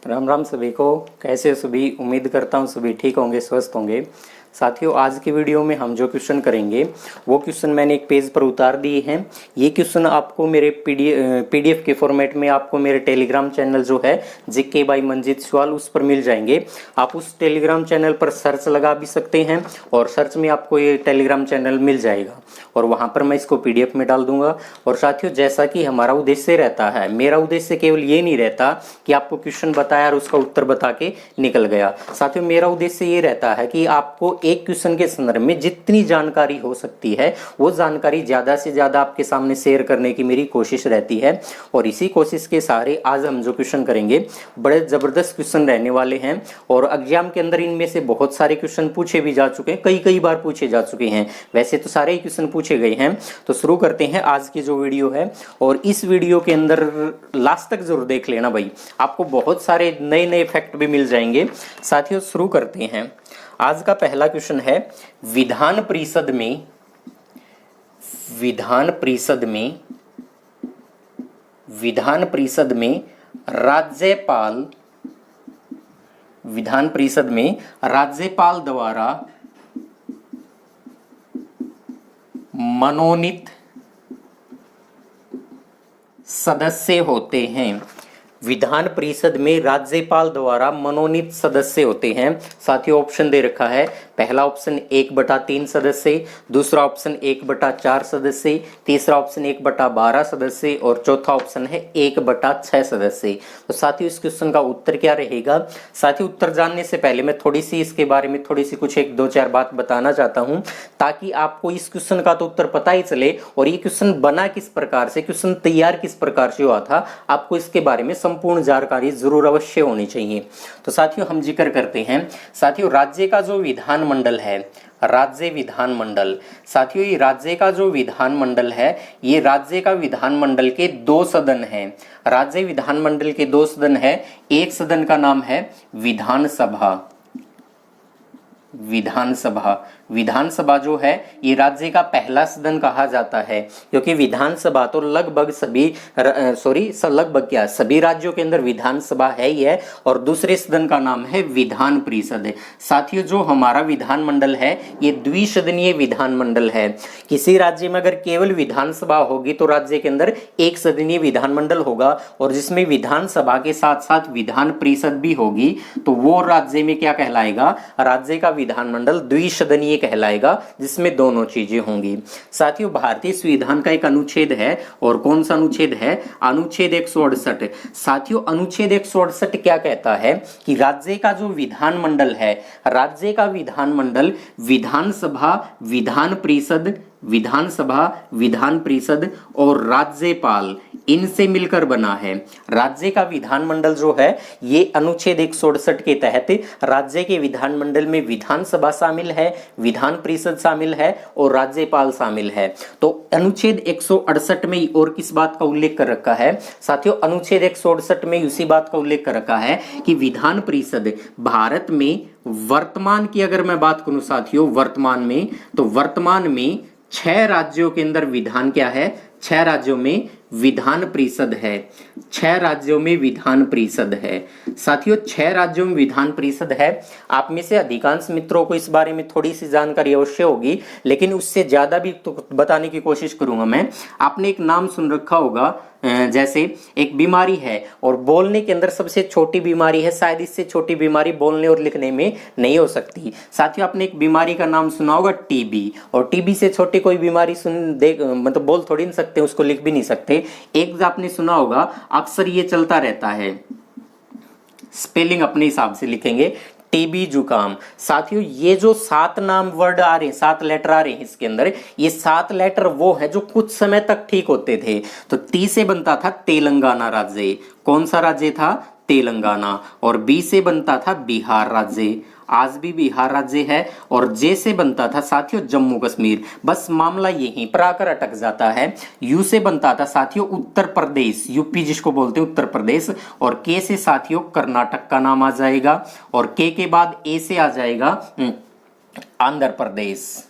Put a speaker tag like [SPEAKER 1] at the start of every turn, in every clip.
[SPEAKER 1] राम राम सभी को। कैसे हो सभी? उम्मीद करता हूँ सभी ठीक होंगे, स्वस्थ होंगे। साथियों, आज की वीडियो में हम जो क्वेश्चन करेंगे वो क्वेश्चन मैंने एक पेज पर उतार दिए हैं। ये क्वेश्चन आपको मेरे पीडीएफ के फॉर्मेट में आपको मेरे टेलीग्राम चैनल जो है जीके बाई मंजीत सवाल, उस पर मिल जाएंगे। आप उस टेलीग्राम चैनल पर सर्च लगा भी सकते हैं और सर्च में आपको ये टेलीग्राम चैनल मिल जाएगा और वहाँ पर मैं इसको पीडीएफ में डाल दूंगा। और साथियों, जैसा कि हमारा उद्देश्य रहता है, मेरा उद्देश्य केवल ये नहीं रहता कि आपको क्वेश्चन बताया और उसका उत्तर बता के निकल गया। साथियों, मेरा उद्देश्य ये रहता है कि आपको एक क्वेश्चन के संदर्भ में जितनी जानकारी हो सकती है वो जानकारी ज्यादा से ज्यादा आपके सामने शेयर करने की मेरी कोशिश रहती है। और इसी कोशिश के सहारे आज हम जो क्वेश्चन करेंगे बड़े जबरदस्त क्वेश्चन रहने वाले हैं और एग्जाम के अंदर इनमें से बहुत सारे क्वेश्चन पूछे भी जा चुके हैं, कई बार पूछे जा चुके हैं। वैसे तो सारे ही क्वेश्चन पूछे गए हैं। तो शुरू करते हैं आज की जो वीडियो है। और इस वीडियो के अंदर लास्ट तक जरूर देख लेना भाई, आपको बहुत सारे नए नए फैक्ट भी मिल जाएंगे। साथियों, शुरू करते हैं। आज का पहला क्वेश्चन है, विधान परिषद में राज्यपाल द्वारा मनोनीत सदस्य होते हैं। विधान परिषद में राज्यपाल द्वारा मनोनीत सदस्य होते हैं। साथियों, ऑप्शन दे रखा है। पहला ऑप्शन 1/3 सदस्य, दूसरा ऑप्शन 1/4 सदस्य, तीसरा ऑप्शन 1/12 सदस्य और चौथा ऑप्शन है 1/6 सदस्य। तो साथियों, इस क्वेश्चन का उत्तर क्या रहेगा? साथियों, उत्तर जानने से पहले मैं थोड़ी सी इसके बारे में कुछ 1-2-4 बात बताना चाहता हूं, ताकि आपको इस क्वेश्चन का तो उत्तर पता ही चले और ये क्वेश्चन बना किस प्रकार से, क्वेश्चन तैयार किस प्रकार से हुआ था, आपको इसके बारे में संपूर्ण जानकारी जरूर अवश्य होनी चाहिए। तो साथियों, हम जिक्र करते हैं। साथियों, राज्य का जो विधानमंडल है, राज्य विधानमंडल, साथियों ये राज्य का जो विधानमंडल है, ये राज्य का विधानमंडल के 2 सदन हैं। राज्य विधानमंडल के 2 सदन है। एक सदन का नाम है विधानसभा जो है ये राज्य का पहला सदन कहा जाता है, क्योंकि विधानसभा तो लगभग सभी राज्यों के अंदर विधानसभा है ही है। और दूसरे सदन का नाम है विधान परिषद। साथियों, जो हमारा विधानमंडल है ये द्विसदनीय विधानमंडल है। किसी राज्य में अगर केवल विधानसभा होगी तो राज्य के अंदर एक सदनीय विधानमंडल होगा, और जिसमें विधानसभा के साथ साथ विधान परिषद भी होगी तो वो राज्य में क्या कहलाएगा? राज्य का विधानमंडल द्विसदनीय कहलाएगा, जिसमें दोनों चीजें होंगी। साथियों, भारतीय संविधान का एक अनुच्छेद है, और कौन सा अनुच्छेद है? अनुच्छेद 168। साथियों, अनुच्छेद 168 क्या कहता है कि राज्य का जो विधानमंडल है, राज्य का विधानमंडल विधानसभा, विधान परिषद और राज्यपाल इनसे मिलकर बना है। राज्य का विधानमंडल जो है ये अनुच्छेद 168 के तहत राज्य के विधानमंडल में विधानसभा शामिल है, विधान परिषद शामिल है और राज्यपाल शामिल है। तो अनुच्छेद 168 में और किस बात का उल्लेख कर रखा है? साथियों, अनुच्छेद 168 में उसी बात का उल्लेख कर रखा है कि विधान परिषद भारत में वर्तमान की अगर मैं बात करूं साथियों, वर्तमान में 6 राज्यों के अंदर विधान क्या है? 6 राज्यों में विधान परिषद है। 6 राज्यों में विधान परिषद है। साथियों, 6 राज्यों में विधान परिषद है। आप में से अधिकांश मित्रों को इस बारे में थोड़ी सी जानकारी अवश्य होगी, लेकिन उससे ज्यादा भी तो बताने की कोशिश करूंगा मैं। आपने एक नाम सुन रखा होगा, जैसे एक बीमारी है और बोलने के अंदर सबसे छोटी बीमारी है, शायद इससे छोटी बीमारी बोलने और लिखने में नहीं हो सकती। साथियों, आपने एक बीमारी का नाम सुना होगा टीबी, और टीबी से छोटी कोई बीमारी मतलब बोल थोड़ी नहीं सकते, उसको लिख भी नहीं सकते। एक आपने सुना होगा, अक्सर ये चलता रहता है, स्पेलिंग अपने हिसाब से लिखेंगे, टीबी जुकाम। साथियों, ये जो 7 नाम वर्ड आ रहे हैं, 7 लेटर आ रहे हैं इसके अंदर, ये 7 लेटर वो है जो कुछ समय तक ठीक होते थे। तो टी से बनता था तेलंगाना राज्य। कौन सा राज्य था? तेलंगाना। और बी से बनता था बिहार राज्य, आज भी बिहार राज्य है। और जे से बनता था साथियों जम्मू कश्मीर। बस मामला यहीं पर आकर अटक जाता है। यू से बनता था साथियों उत्तर प्रदेश, यूपी जिसको बोलते हैं उत्तर प्रदेश। और के से साथियों कर्नाटक का नाम आ जाएगा। और के बाद ए से आ जाएगा आंध्र प्रदेश।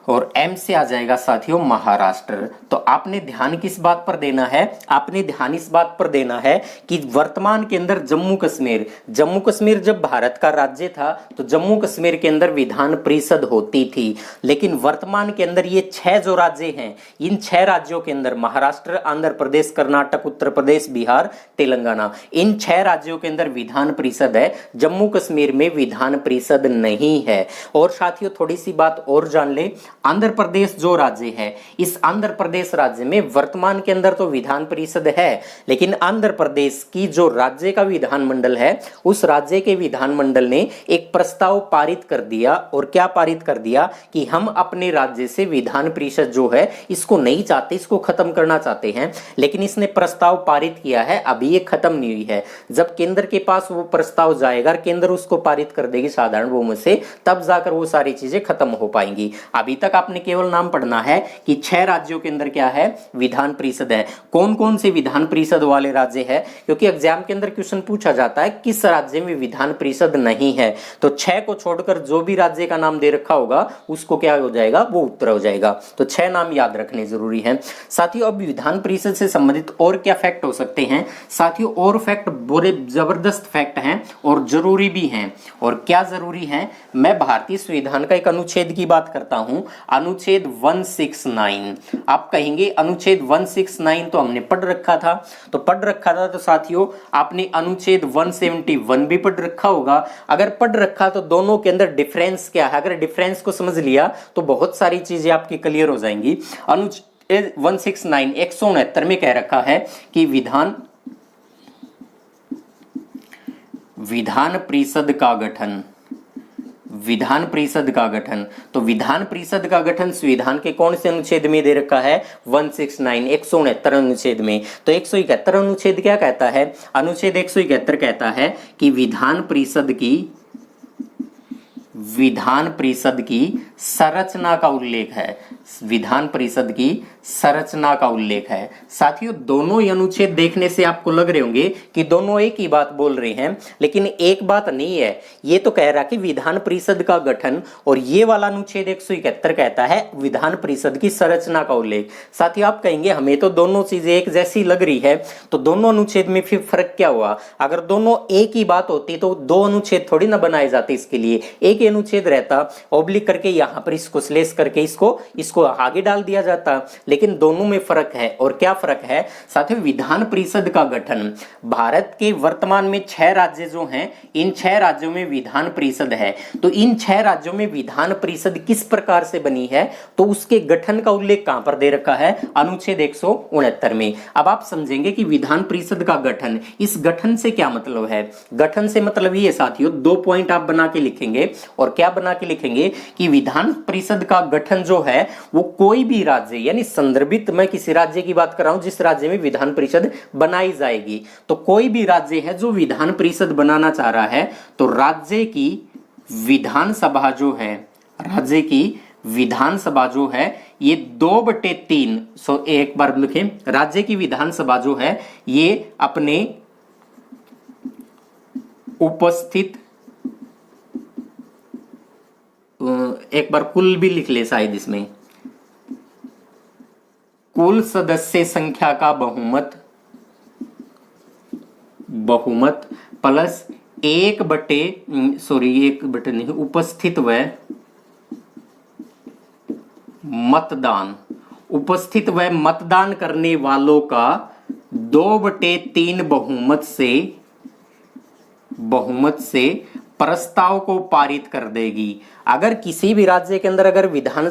[SPEAKER 1] और एम से आ जाएगा साथियों महाराष्ट्र। तो आपने ध्यान किस बात पर देना है, आपने ध्यान इस बात पर देना है कि वर्तमान के अंदर जम्मू कश्मीर जब भारत का राज्य था तो जम्मू कश्मीर के अंदर विधान परिषद होती थी, लेकिन वर्तमान के अंदर ये 6 जो राज्य हैं, इन 6 राज्यों के अंदर महाराष्ट्र, आंध्र प्रदेश, कर्नाटक, उत्तर प्रदेश, बिहार, तेलंगाना, इन 6 राज्यों के अंदर विधान परिषद है। जम्मू कश्मीर में विधान परिषद नहीं है। और साथियों थोड़ी सी बात और जान ले, आंध्र प्रदेश जो राज्य है, इस आंध्र प्रदेश राज्य में वर्तमान के अंदर तो विधान परिषद है, लेकिन आंध्र प्रदेश की जो राज्य का विधानमंडल है, उस राज्य के विधानमंडल ने एक प्रस्ताव पारित कर दिया। और क्या पारित कर दिया कि हम अपने राज्य से विधान परिषद जो है इसको नहीं चाहते, इसको खत्म करना चाहते हैं। लेकिन इसने प्रस्ताव पारित किया है, अभी ये खत्म नहीं हुई है। जब केंद्र के पास वो प्रस्ताव जाएगा, केंद्र उसको पारित कर देगी साधारण बहुमत से, तब जाकर वो सारी चीजें खत्म हो पाएंगी। अभी तक आपने केवल नाम पढ़ना है कि 6 राज्यों के अंदर क्या है, विधान परिषद है। कौन कौन से विधान परिषद वाले राज्य है, क्योंकि एग्जाम के अंदर क्वेश्चन पूछा जाता है किस राज्य में विधान परिषद नहीं है, तो 6 को छोड़कर जो भी राज्य का नाम दे रखा होगा उसको क्या हो जाएगा, वो उत्तर हो जाएगा। तो 6 नाम याद रखने जरूरी है साथियों। अब विधान परिषद से संबंधित और क्या फैक्ट हो सकते हैं साथियों, और फैक्ट बड़े जबरदस्त फैक्ट हैं और जरूरी भी हैं। और क्या जरूरी है, मैं भारतीय संविधान का एक अनुच्छेद की बात करता हूं, अनुच्छेद 169। आप कहेंगे अनुच्छेद 169 तो हमने पढ़ रखा था, तो साथियों आपने अनुच्छेद 171 भी पढ़ रखा होगा। अगर पढ़ रखा तो दोनों के अंदर डिफरेंस क्या है, अगर डिफरेंस को समझ लिया तो बहुत सारी चीजें आपकी क्लियर हो जाएंगी। अनुच्छेद 169 169 में कह रखा है कि विधान परिषद का गठन, विधान परिषद का गठन, तो विधान परिषद का गठन संविधान के कौन से अनुच्छेद में दे रखा है, 169 169 अनुच्छेद में। तो 171 अनुच्छेद क्या कहता है, अनुच्छेद 171 कहता है कि विधान परिषद की संरचना का उल्लेख है, विधान परिषद की संरचना का उल्लेख है। साथियों दोनों ही अनुच्छेद देखने से आपको लग रहे होंगे कि दोनों एक ही बात बोल रहे हैं, लेकिन एक बात नहीं है। ये तो कह रहा कि विधान परिषद का गठन, और ये वाला अनुच्छेद 171 कहता है विधान परिषद की संरचना का उल्लेख। साथियों आप कहेंगे हमें तो दोनों चीजें एक जैसी लग रही है, तो दोनों अनुच्छेद में फिर फर्क क्या हुआ। अगर दोनों एक ही बात होती तो 2 अनुच्छेद थोड़ी ना बनाए जाते, इसके लिए एक ही अनुच्छेद रहता, ऑब्लिक करके यहां पर इसको स्लेश करके इसको आगे डाल दिया जाता। लेकिन दोनों में फर्क है। और क्या फर्क है साथियों, विधान परिषद का गठन, भारत के वर्तमान में 6 राज्य जो हैं, इन 6 राज्यों में विधान परिषद है। तो इन 6 राज्यों में विधान परिषद किस प्रकार से बनी है, तो उसके गठन का उल्लेख कहां पर दे रखा है, अनुच्छेद 169 में। अब आप समझेंगे कि विधान परिषद का गठन, इस गठन से क्या मतलब है। गठन से मतलब ये साथियों 2 पॉइंट आप बना के लिखेंगे। और क्या बना के लिखेंगे कि विधान परिषद का गठन जो है वो कोई भी राज्य, यानी संदर्भित मैं किसी राज्य की बात कर रहा हूं जिस राज्य में विधान परिषद बनाई जाएगी, तो कोई भी राज्य है जो विधान परिषद बनाना चाह रहा है, तो राज्य की विधानसभा जो है, राज्य की विधानसभा जो है ये 2/3, एक बार लिखें, राज्य की विधानसभा जो है ये अपने उपस्थित, एक बार कुल भी लिख ले शायद, इसमें कुल सदस्य संख्या का बहुमत प्लस 1/1 नहीं, उपस्थित व मतदान करने वालों का 2/3 बहुमत से प्रस्ताव को पारित कर देगी। अगर किसी भी राज्य के अंदर अगर विधान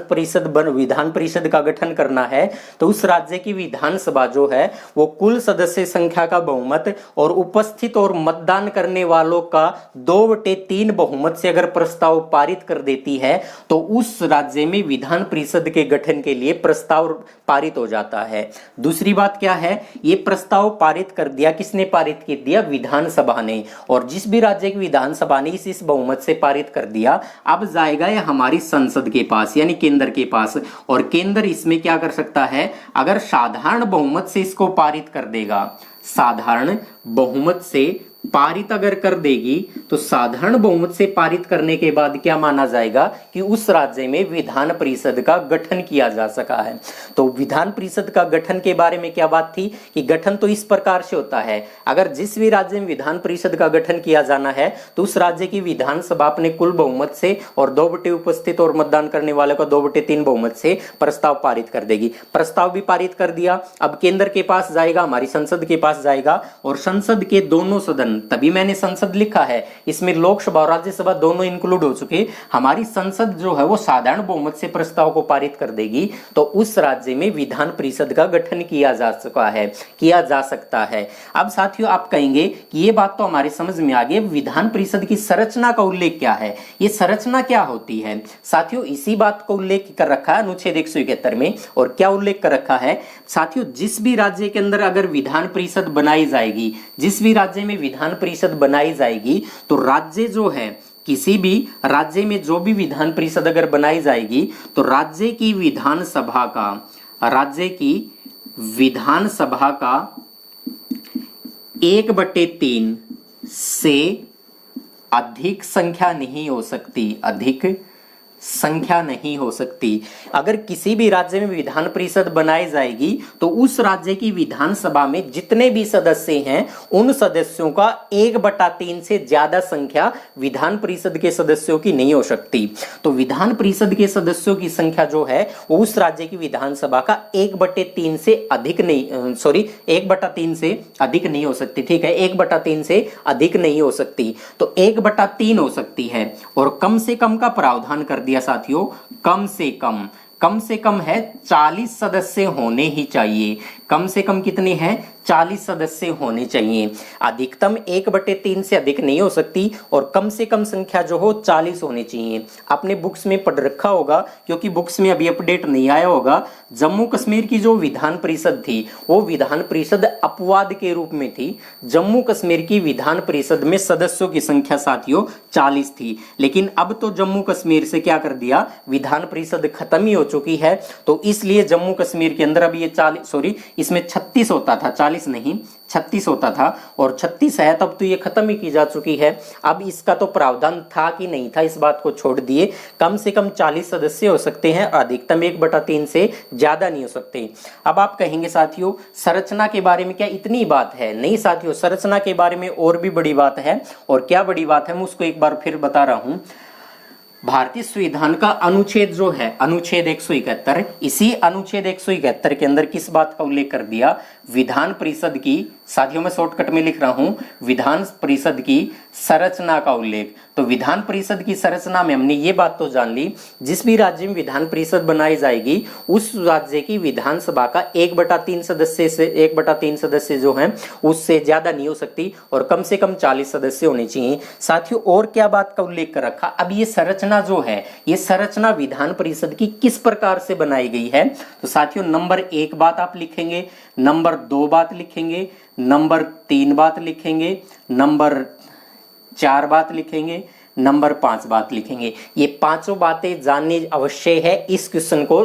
[SPEAKER 1] परिषद का गठन करना है, तो उस राज्य की विधानसभा जो है वो कुल सदस्य संख्या का बहुमत और उपस्थित और मतदान करने वालों का 2/3 बहुमत से अगर प्रस्ताव पारित कर देती है, तो उस राज्य में विधान परिषद के गठन के लिए प्रस्ताव पारित हो जाता है। दूसरी बात क्या है, ये प्रस्ताव पारित कर दिया, किसने पारित कर दिया, विधानसभा ने। और जिस भी राज्य की विधानसभा ने इस बहुमत से पारित कर दिया, अब जाएगा ये हमारी संसद के पास, यानी केंद्र के पास। और केंद्र इसमें क्या कर सकता है, अगर साधारण बहुमत से इसको पारित कर देगा, साधारण बहुमत से पारित अगर कर देगी तो साधारण बहुमत से पारित करने के बाद क्या माना जाएगा कि उस राज्य में विधान परिषद का गठन किया जा सका है। तो विधान परिषद का गठन के बारे में क्या बात थी कि गठन तो इस प्रकार से होता है, अगर जिस भी राज्य में विधान परिषद का गठन किया जाना है तो उस राज्य की विधानसभा अपने कुल बहुमत से और 2/3 उपस्थित और मतदान करने वाले का 2/3 बहुमत से प्रस्ताव पारित कर देगी। प्रस्ताव भी पारित कर दिया, अब केंद्र के पास जाएगा, हमारी संसद के पास जाएगा और संसद के दोनों सदन, तभी मैंने संसद लिखा है, इसमें लोकसभा और राज्यसभा दोनों इंक्लूड हो चुके, हमारी संसद जो है वो साधारण बहुमत से प्रस्ताव को पारित कर देगी तो उस राज्य में विधान परिषद का गठन किया जा सका है, किया जा सकता है। अब साथियों आप कहेंगे कि ये बात तो हमारी समझ में आ गई, विधान परिषद की संरचना का उल्लेख क्या है, ये संरचना क्या होती है। साथियों इसी बात को उल्लेख कर रखा है अनुच्छेद 171 में, और क्या उल्लेख कर रखा है साथियों, जिस भी राज्य के अंदर अगर विधान परिषद बनाई जाएगी, जिस भी राज्य में विधान परिषद बनाई जाएगी तो राज्य जो है, किसी भी राज्य में जो भी विधान परिषद अगर बनाई जाएगी तो राज्य की विधानसभा का, राज्य की विधानसभा का 1/3 से अधिक संख्या नहीं हो सकती, अधिक संख्या नहीं हो सकती। अगर किसी भी राज्य में विधान परिषद बनाई जाएगी तो उस राज्य की विधानसभा में जितने भी सदस्य हैं उन सदस्यों का 1/3 से ज्यादा संख्या विधान परिषद के सदस्यों की नहीं हो सकती। तो विधान परिषद के सदस्यों की संख्या जो है वो उस राज्य की विधानसभा का 1/3 से अधिक नहीं, 1/3 से अधिक नहीं हो सकती। ठीक है, 1/3 से अधिक नहीं हो सकती, तो 1/3 हो सकती है। और कम से कम का प्रावधान कर दिया साथियों, कम से कम है 40 सदस्य होने ही चाहिए। कम से कम कितने हैं, 40 सदस्य होने चाहिए। अधिकतम 1/3 से अधिक नहीं हो सकती और कम से कम संख्या जो हो 40 होनी चाहिए। आपने बुक्स में पढ़ रखा होगा, क्योंकि बुक्स में अभी अपडेट नहीं आया होगा, जम्मू कश्मीर की जो विधान परिषद थी वो विधान परिषद अपवाद के रूप में थी। जम्मू कश्मीर की विधान परिषद में सदस्यों की संख्या साथियों 40 थी, लेकिन अब तो जम्मू कश्मीर से क्या कर दिया, विधान परिषद खत्म ही हो चुकी है। तो इसलिए जम्मू कश्मीर के अंदर अब ये 40, इसमें 36 होता था, 40 नहीं 36 होता था, और 36 है तब तो ये खत्म ही की जा चुकी है। अब इसका तो प्रावधान था कि नहीं था, इस बात को छोड़ दिए। कम से कम 40 सदस्य हो सकते हैं, अधिकतम 1/3 से ज्यादा नहीं हो सकते। अब आप कहेंगे साथियों संरचना के बारे में क्या इतनी बात है? नहीं साथियों, संरचना के बारे में और भी बड़ी बात है। और क्या बड़ी बात है मैं उसको एक बार फिर बता रहा हूं। भारतीय संविधान का अनुच्छेद जो है अनुच्छेद 171, इसी अनुच्छेद 171 के अंदर किस बात का उल्लेख कर दिया, विधान परिषद की, साथियों मैं शॉर्टकट में लिख रहा हूं, विधान परिषद की संरचना का उल्लेख। तो विधान परिषद की संरचना में हमने ये बात तो जान ली, जिस भी राज्य में विधान परिषद बनाई जाएगी उस राज्य की विधानसभा का 1/3 सदस्य से 1/3 सदस्य जो हैं उससे ज्यादा नहीं हो सकती और कम से कम 40 सदस्य होने चाहिए। साथियों और क्या बात का उल्लेख कर रखा, अब ये संरचना जो है, ये संरचना विधान परिषद की किस प्रकार से बनाई गई है। तो साथियों नंबर 1 बात आप लिखेंगे, नंबर 2 बात लिखेंगे, नंबर 3 बात लिखेंगे, नंबर 4 बात लिखेंगे, नंबर 5 बात लिखेंगे। ये पांचों बातें जाननी अवश्य है इस क्वेश्चन को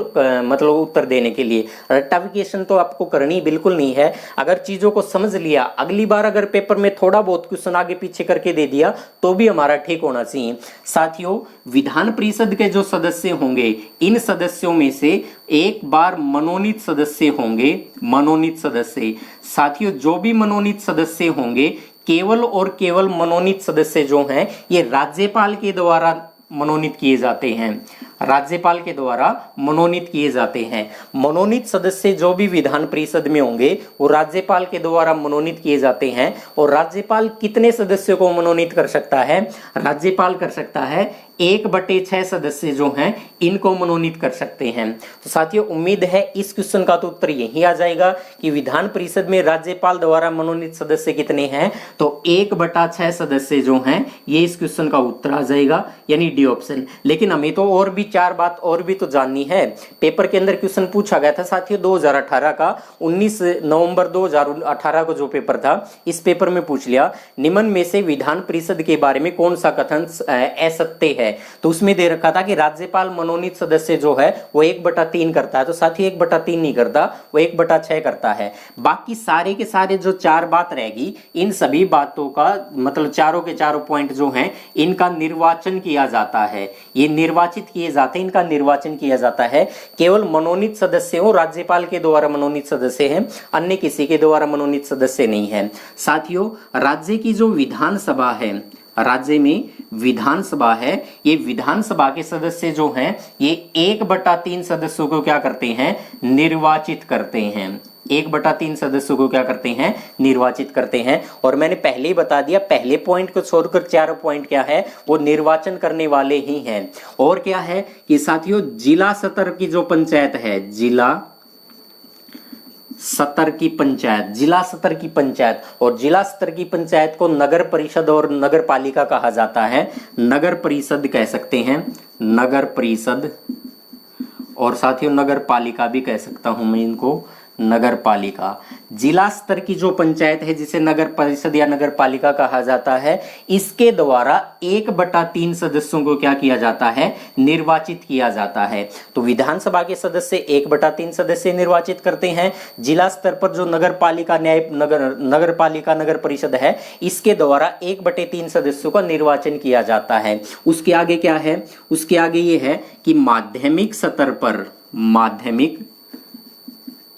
[SPEAKER 1] मतलब उत्तर देने के लिए। रट्टाफिकेशन तो आपको करनी बिल्कुल नहीं है। अगर चीजों को समझ लिया, अगली बार अगर पेपर में थोड़ा बहुत क्वेश्चन आगे पीछे करके दे दिया तो भी हमारा ठीक होना चाहिए। साथियों विधान परिषद के जो सदस्य होंगे, इन सदस्यों में से एक बार मनोनीत सदस्य होंगे, मनोनीत सदस्य। साथियों जो भी मनोनीत सदस्य होंगे, केवल और केवल मनोनीत सदस्य जो हैं ये राज्यपाल के द्वारा मनोनीत किए जाते हैं, राज्यपाल के द्वारा मनोनीत किए जाते हैं। मनोनीत सदस्य जो भी विधान परिषद में होंगे वो राज्यपाल के द्वारा मनोनीत किए जाते हैं। और राज्यपाल कितने सदस्यों को मनोनीत कर सकता है? राज्यपाल कर सकता है 1/6 सदस्य जो हैं इनको मनोनीत कर सकते हैं। तो साथियों उम्मीद है इस क्वेश्चन का तो उत्तर यही आ जाएगा कि विधान परिषद में राज्यपाल द्वारा मनोनीत सदस्य कितने हैं। तो 1/6 सदस्य जो हैं ये इस क्वेश्चन का उत्तर आ जाएगा, यानी डी ऑप्शन। लेकिन हमें तो और भी चार बात और भी तो जाननी है। पेपर के अंदर क्वेश्चन पूछा गया था साथियों 2018 का, 19 नवंबर 2018 को जो पेपर था, इस पेपर में पूछ लिया निम्न में से विधान परिषद के बारे में कौन सा कथन असत्य है। तो उसमें दे रखा था कि राज्यपाल मनोनीत सदस्य जो है वो 1/3 करता है। तो साथियों 1/3 नहीं करता, वो 1/6 करता है। बाकी सारे के सारे जो चार बात रहेगी, इन सभी बातों का मतलब चारों के चारों पॉइंट जो हैं इनका निर्वाचन किया जाता है। ये निर्वाचित किए जाते हैं, इनका निर्वाचन किया जाता है। केवल मनोनीत सदस्य हो, राज्यपाल के द्वारा मनोनीत सदस्य हैं, अन्य किसी के द्वारा मनोनीत सदस्य नहीं है। साथियों राज्य की जो विधानसभा है, राज्य में विधानसभा है, ये विधानसभा के सदस्य जो हैं ये 1/3 सदस्यों को क्या करते हैं, निर्वाचित करते हैं। 1/3 सदस्यों को क्या करते हैं, निर्वाचित करते हैं। और मैंने पहले ही बता दिया, पहले पॉइंट को छोड़कर चारों पॉइंट क्या है, वो निर्वाचन करने वाले ही हैं। और क्या है कि साथियों जिला स्तर की जो पंचायत है, जिला स्तर की पंचायत, जिला स्तर की पंचायत, और जिला स्तर की पंचायत को नगर परिषद और नगर पालिका कहा जाता है। नगर परिषद कह सकते हैं, नगर परिषद, और साथियों नगर पालिका भी कह सकता हूं मैं इनको, नगर पालिका। जिला स्तर की जो पंचायत है जिसे नगर परिषद या नगर पालिका कहा जाता है, इसके द्वारा 1/3 सदस्यों को क्या किया जाता है, निर्वाचित किया जाता है। तो विधानसभा के सदस्य 1/3 सदस्य निर्वाचित करते हैं। जिला स्तर पर जो नगर पालिका नगर पालिका नगर परिषद है, इसके द्वारा 1/3 सदस्यों का निर्वाचन किया जाता है। उसके आगे क्या है, उसके आगे ये है कि माध्यमिक स्तर पर, माध्यमिक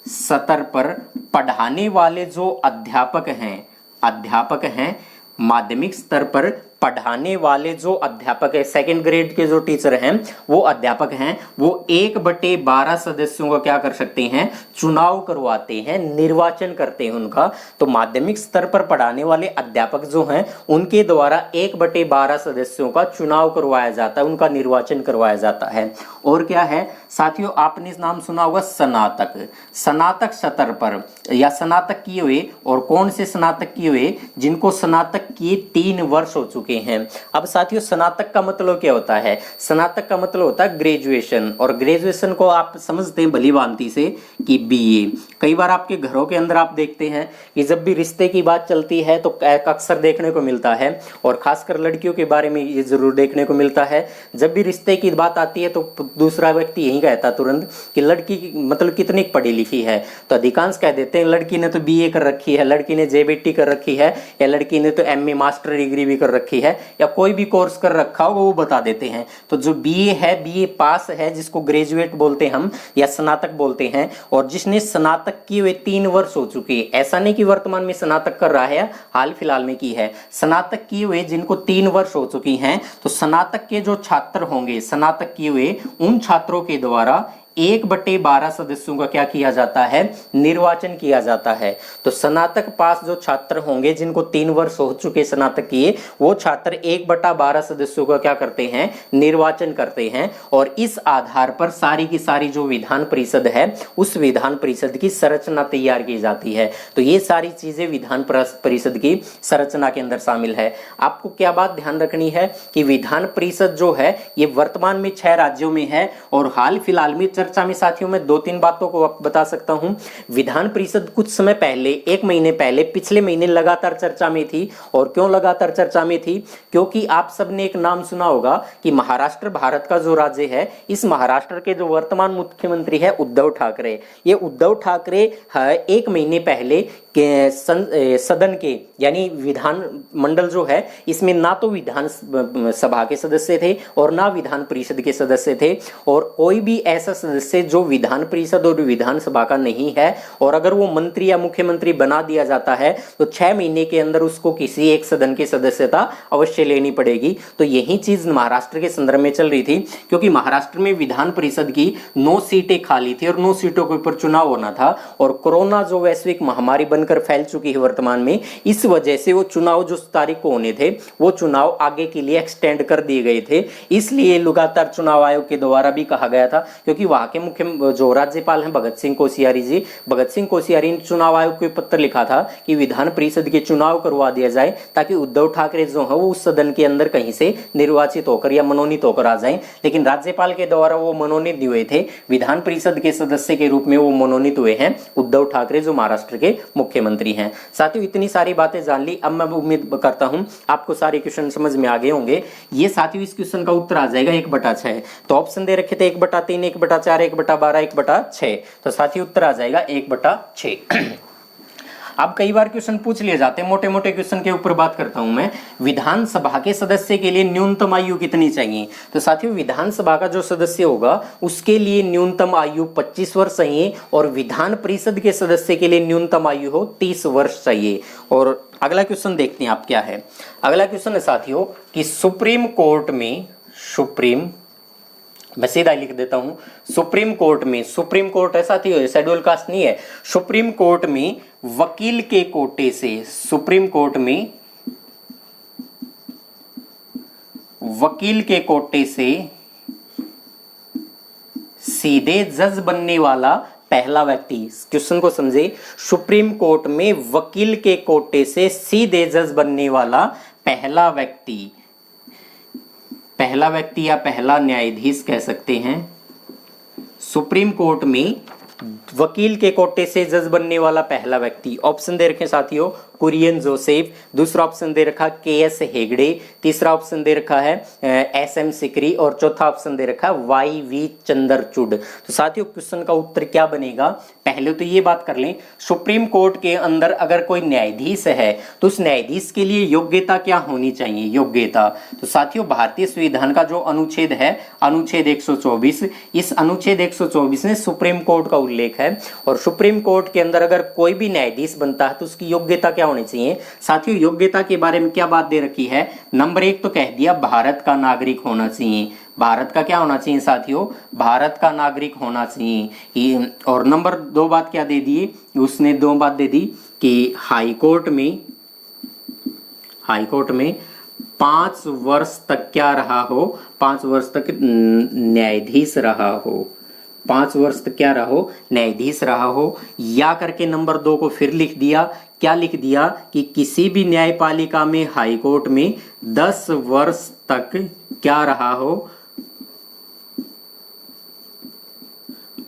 [SPEAKER 1] स्तर पर पढ़ाने वाले जो अध्यापक हैं, माध्यमिक स्तर पर पढ़ाने वाले जो अध्यापक है, सेकंड ग्रेड के जो टीचर हैं, वो अध्यापक हैं, वो 1/12 सदस्यों को क्या कर सकते हैं, चुनाव करवाते हैं, निर्वाचन करते हैं उनका। तो माध्यमिक स्तर पर पढ़ाने वाले अध्यापक जो हैं उनके द्वारा 1/12 सदस्यों का चुनाव करवाया जाता है, उनका निर्वाचन करवाया जाता है। और क्या है साथियों, आपने इस नाम सुना होगा स्नातक। स्नातक स्तर पर या स्नातक किए हुए, और कौन से स्नातक किए हुए, जिनको स्नातक किए 3 वर्ष हो चुके हैं। अब साथियों स्नातक का मतलब क्या होता है, स्नातक का मतलब होता है ग्रेजुएशन, और ग्रेजुएशन को आप समझते हैं भली भांति से कि बीए। कई बार आपके घरों के अंदर आप देखते हैं कि जब भी रिश्ते की बात चलती है तो अक्सर देखने को मिलता है, और खासकर लड़कियों के बारे में ये जरूर देखने को मिलता है, जब भी रिश्ते की बात आती है तो दूसरा व्यक्ति यही कहता तुरंत कि लड़की मतलब कितनी पढ़ी लिखी है। तो अधिकांश कह देते हैं लड़की ने तो बीए कर रखी है, लड़की ने जेबीटी कर रखी है, या लड़की ने तो एमए मास्टर डिग्री भी कर रखी है, या कोई भी कोर्स कर रखा होगा वो बता देते हैं। तो जो बीए है, बीए पास है, जिसको ग्रेजुएट बोलते हैं हम या स्नातक बोलते हैं, और जिसने स्नातक किए हुए 3 वर्ष हो चुके, ऐसा नहीं कि वर्तमान में स्नातक कर रहा है, हाल फिलहाल में की है, स्नातक किए हुए जिनको 3 वर्ष हो चुकी हैं, तो स्नातक के जो छात्र होंगे, स्नातक किए हुए उन छात्रों के द्वारा 1/12 सदस्यों का क्या किया जाता है, निर्वाचन किया जाता है। तो स्नातक पास जो छात्र होंगे जिनको 3 वर्ष हो चुके स्नातक किए, वो छात्र 1/12 सदस्यों का क्या करते हैं, निर्वाचन करते हैं। और इस आधार पर सारी की सारी जो विधान परिषद है, उस विधान परिषद की संरचना तैयार की जाती है। तो ये सारी चीजें विधान परिषद की संरचना के अंदर शामिल है। आपको क्या बात ध्यान रखनी है कि विधान परिषद जो है ये वर्तमान में 6 राज्यों में है, और हाल फिलहाल में चर्चा में साथियों मैं 2-3 बातों को बता सकता हूं। विधान परिषद कुछ समय पहले, 1 महीने पहले, पिछले महीने लगातार चर्चा में थी। और क्यों लगातार चर्चा में थी, क्योंकि आप सबने एक नाम सुना होगा कि महाराष्ट्र भारत का जो राज्य है, इस महाराष्ट्र के जो वर्तमान मुख्यमंत्री है उद्धव ठाकरे, ये उद्धव ठाकरे 1 महीने पहले के सदन के यानी विधान मंडल जो है, इसमें ना तो विधान सभा के सदस्य थे और ना विधान परिषद के सदस्य थे, और कोई भी ऐसा सदस्य जो विधान परिषद और विधानसभा का नहीं है, और अगर वो मंत्री या मुख्यमंत्री बना दिया जाता है तो 6 महीने के अंदर उसको किसी एक सदन की सदस्यता अवश्य लेनी पड़ेगी। तो यही चीज महाराष्ट्र के संदर्भ में चल रही थी, क्योंकि महाराष्ट्र में विधान परिषद की 9 सीटें खाली थी और 9 सीटों के ऊपर चुनाव होना था, और कोरोना जो वैश्विक महामारी बनकर फैल चुकी है वर्तमान में, इस वजह से वो चुनाव जो तारीख को होने थे वो चुनाव आगे के लिए एक्सटेंड कर दिए गए थे। इसलिए लगातार चुनाव आयोग के द्वारा भी कहा गया था, क्योंकि वहां वहां के मुख्य जो राज्यपाल हैं भगत सिंह कोश्यारी जी, भगत सिंह कोश्यारी ने चुनाव आयोग को पत्र लिखा था कि विधान परिषद के चुनाव करवा दिया जाए ताकि उद्धव ठाकरे जो है वो उस सदन के अंदर कहीं से निर्वाचित होकर या मनोनीत होकर आ जाएं। लेकिन राज्यपाल के द्वारा वो मनोनीत नहीं हुए थे, विधान परिषद के सदस्य के रूप में वो मनोनीत हुए हैं उद्धव ठाकरे जो महाराष्ट्र के मुख्यमंत्री हैं। साथियों इतनी सारी बातें जान ली, अब मैं उम्मीद करता हूं आपको सारे क्वेश्चन समझ में आ गए होंगे। ये साथियों इस क्वेश्चन का उत्तर आ जाएगा 1/6। तो ऑप्शन दे रखे थे 1/3, 1/4, 1/12, 1/6। तो साथियों उत्तर आ जाएगा 1/6। अब कई बार क्वेश्चन पूछ लिए जाते हैं, मोटे मोटे क्वेश्चन के ऊपर बात करता हूं मैं। विधानसभा के सदस्य के लिए न्यूनतम आयु कितनी चाहिए? तो साथियों विधानसभा का जो सदस्य होगा उसके लिए न्यूनतम आयु 25 वर्ष चाहिए और विधान परिषद के सदस्य के लिए न्यूनतम आयु हो 30 वर्ष चाहिए। और अगला क्वेश्चन देखते हैं आप क्या है। अगला क्वेश्चन है साथियों कि सुप्रीम कोर्ट में, मैं सीधा लिख देता हूं, सुप्रीम कोर्ट में, सुप्रीम कोर्ट है साथियों, शेड्यूल कास्ट नहीं है। सुप्रीम कोर्ट में वकील के कोटे से, सुप्रीम कोर्ट में वकील के कोटे से सीधे जज बनने वाला पहला व्यक्ति, क्वेश्चन को समझे, सुप्रीम कोर्ट में वकील के कोटे से सीधे जज बनने वाला पहला व्यक्ति या पहला न्यायाधीश कह सकते हैं। सुप्रीम कोर्ट में वकील के कोटे से जज बनने वाला पहला व्यक्ति, ऑप्शन दे रखे साथियों कुरियन जोसेफ, दूसरा ऑप्शन दे रखा KS हेगड़े, तीसरा ऑप्शन दे रखा है SM सिकरी और चौथा ऑप्शन दे रखा YV चंद्रचूड़। तो साथियों क्वेश्चन का उत्तर क्या बनेगा? पहले तो ये बात कर लें, सुप्रीम कोर्ट के अंदर अगर कोई न्यायाधीश है तो उस न्यायाधीश के लिए योग्यता क्या होनी चाहिए? योग्यता, तो साथियों भारतीय संविधान का जो अनुच्छेद है, अनुच्छेद 124, इस अनुच्छेद 124 में सुप्रीम कोर्ट का उल्लेख है और सुप्रीम कोर्ट के अंदर अगर कोई भी न्यायाधीश बनता है तो उसकी योग्यता क्या होनी चाहिए? साथियों योग्यता के बारे में क्या बात दे रखी है? नंबर 1 तो कह दिया भारत का नागरिक होना चाहिए। भारत का क्या होना चाहिए साथियों? भारत का नागरिक होना चाहिए। और नंबर 2 बात क्या दे दी? उसने 2 बात दे दी कि हाई कोर्ट में 5 वर्ष तक क्या रहा हो? 5 वर्ष तक न्यायाधीश रहा हो। 5 वर्ष तक क्या रहा हो? न्यायाधीश रहा हो। या करके नंबर 2 को फिर लिख दिया, क्या लिख दिया कि किसी भी न्यायपालिका में, हाई कोर्ट में 10 वर्ष तक क्या रहा हो?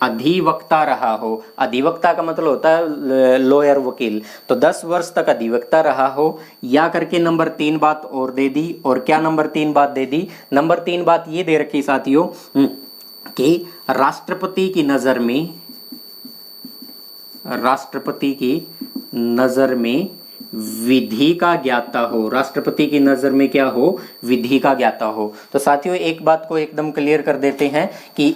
[SPEAKER 1] अधिवक्ता रहा हो। अधिवक्ता का मतलब होता है लॉयर, वकील। तो 10 वर्ष तक अधिवक्ता रहा हो। या करके नंबर 3 बात और दे दी। और क्या नंबर 3 बात दे दी? नंबर 3 बात ये दे रखी साथियों कि राष्ट्रपति की नजर में विधि का ज्ञाता हो। राष्ट्रपति की नजर में क्या हो? विधि का ज्ञाता हो। तो साथियों एक बात को एकदम क्लियर कर देते हैं कि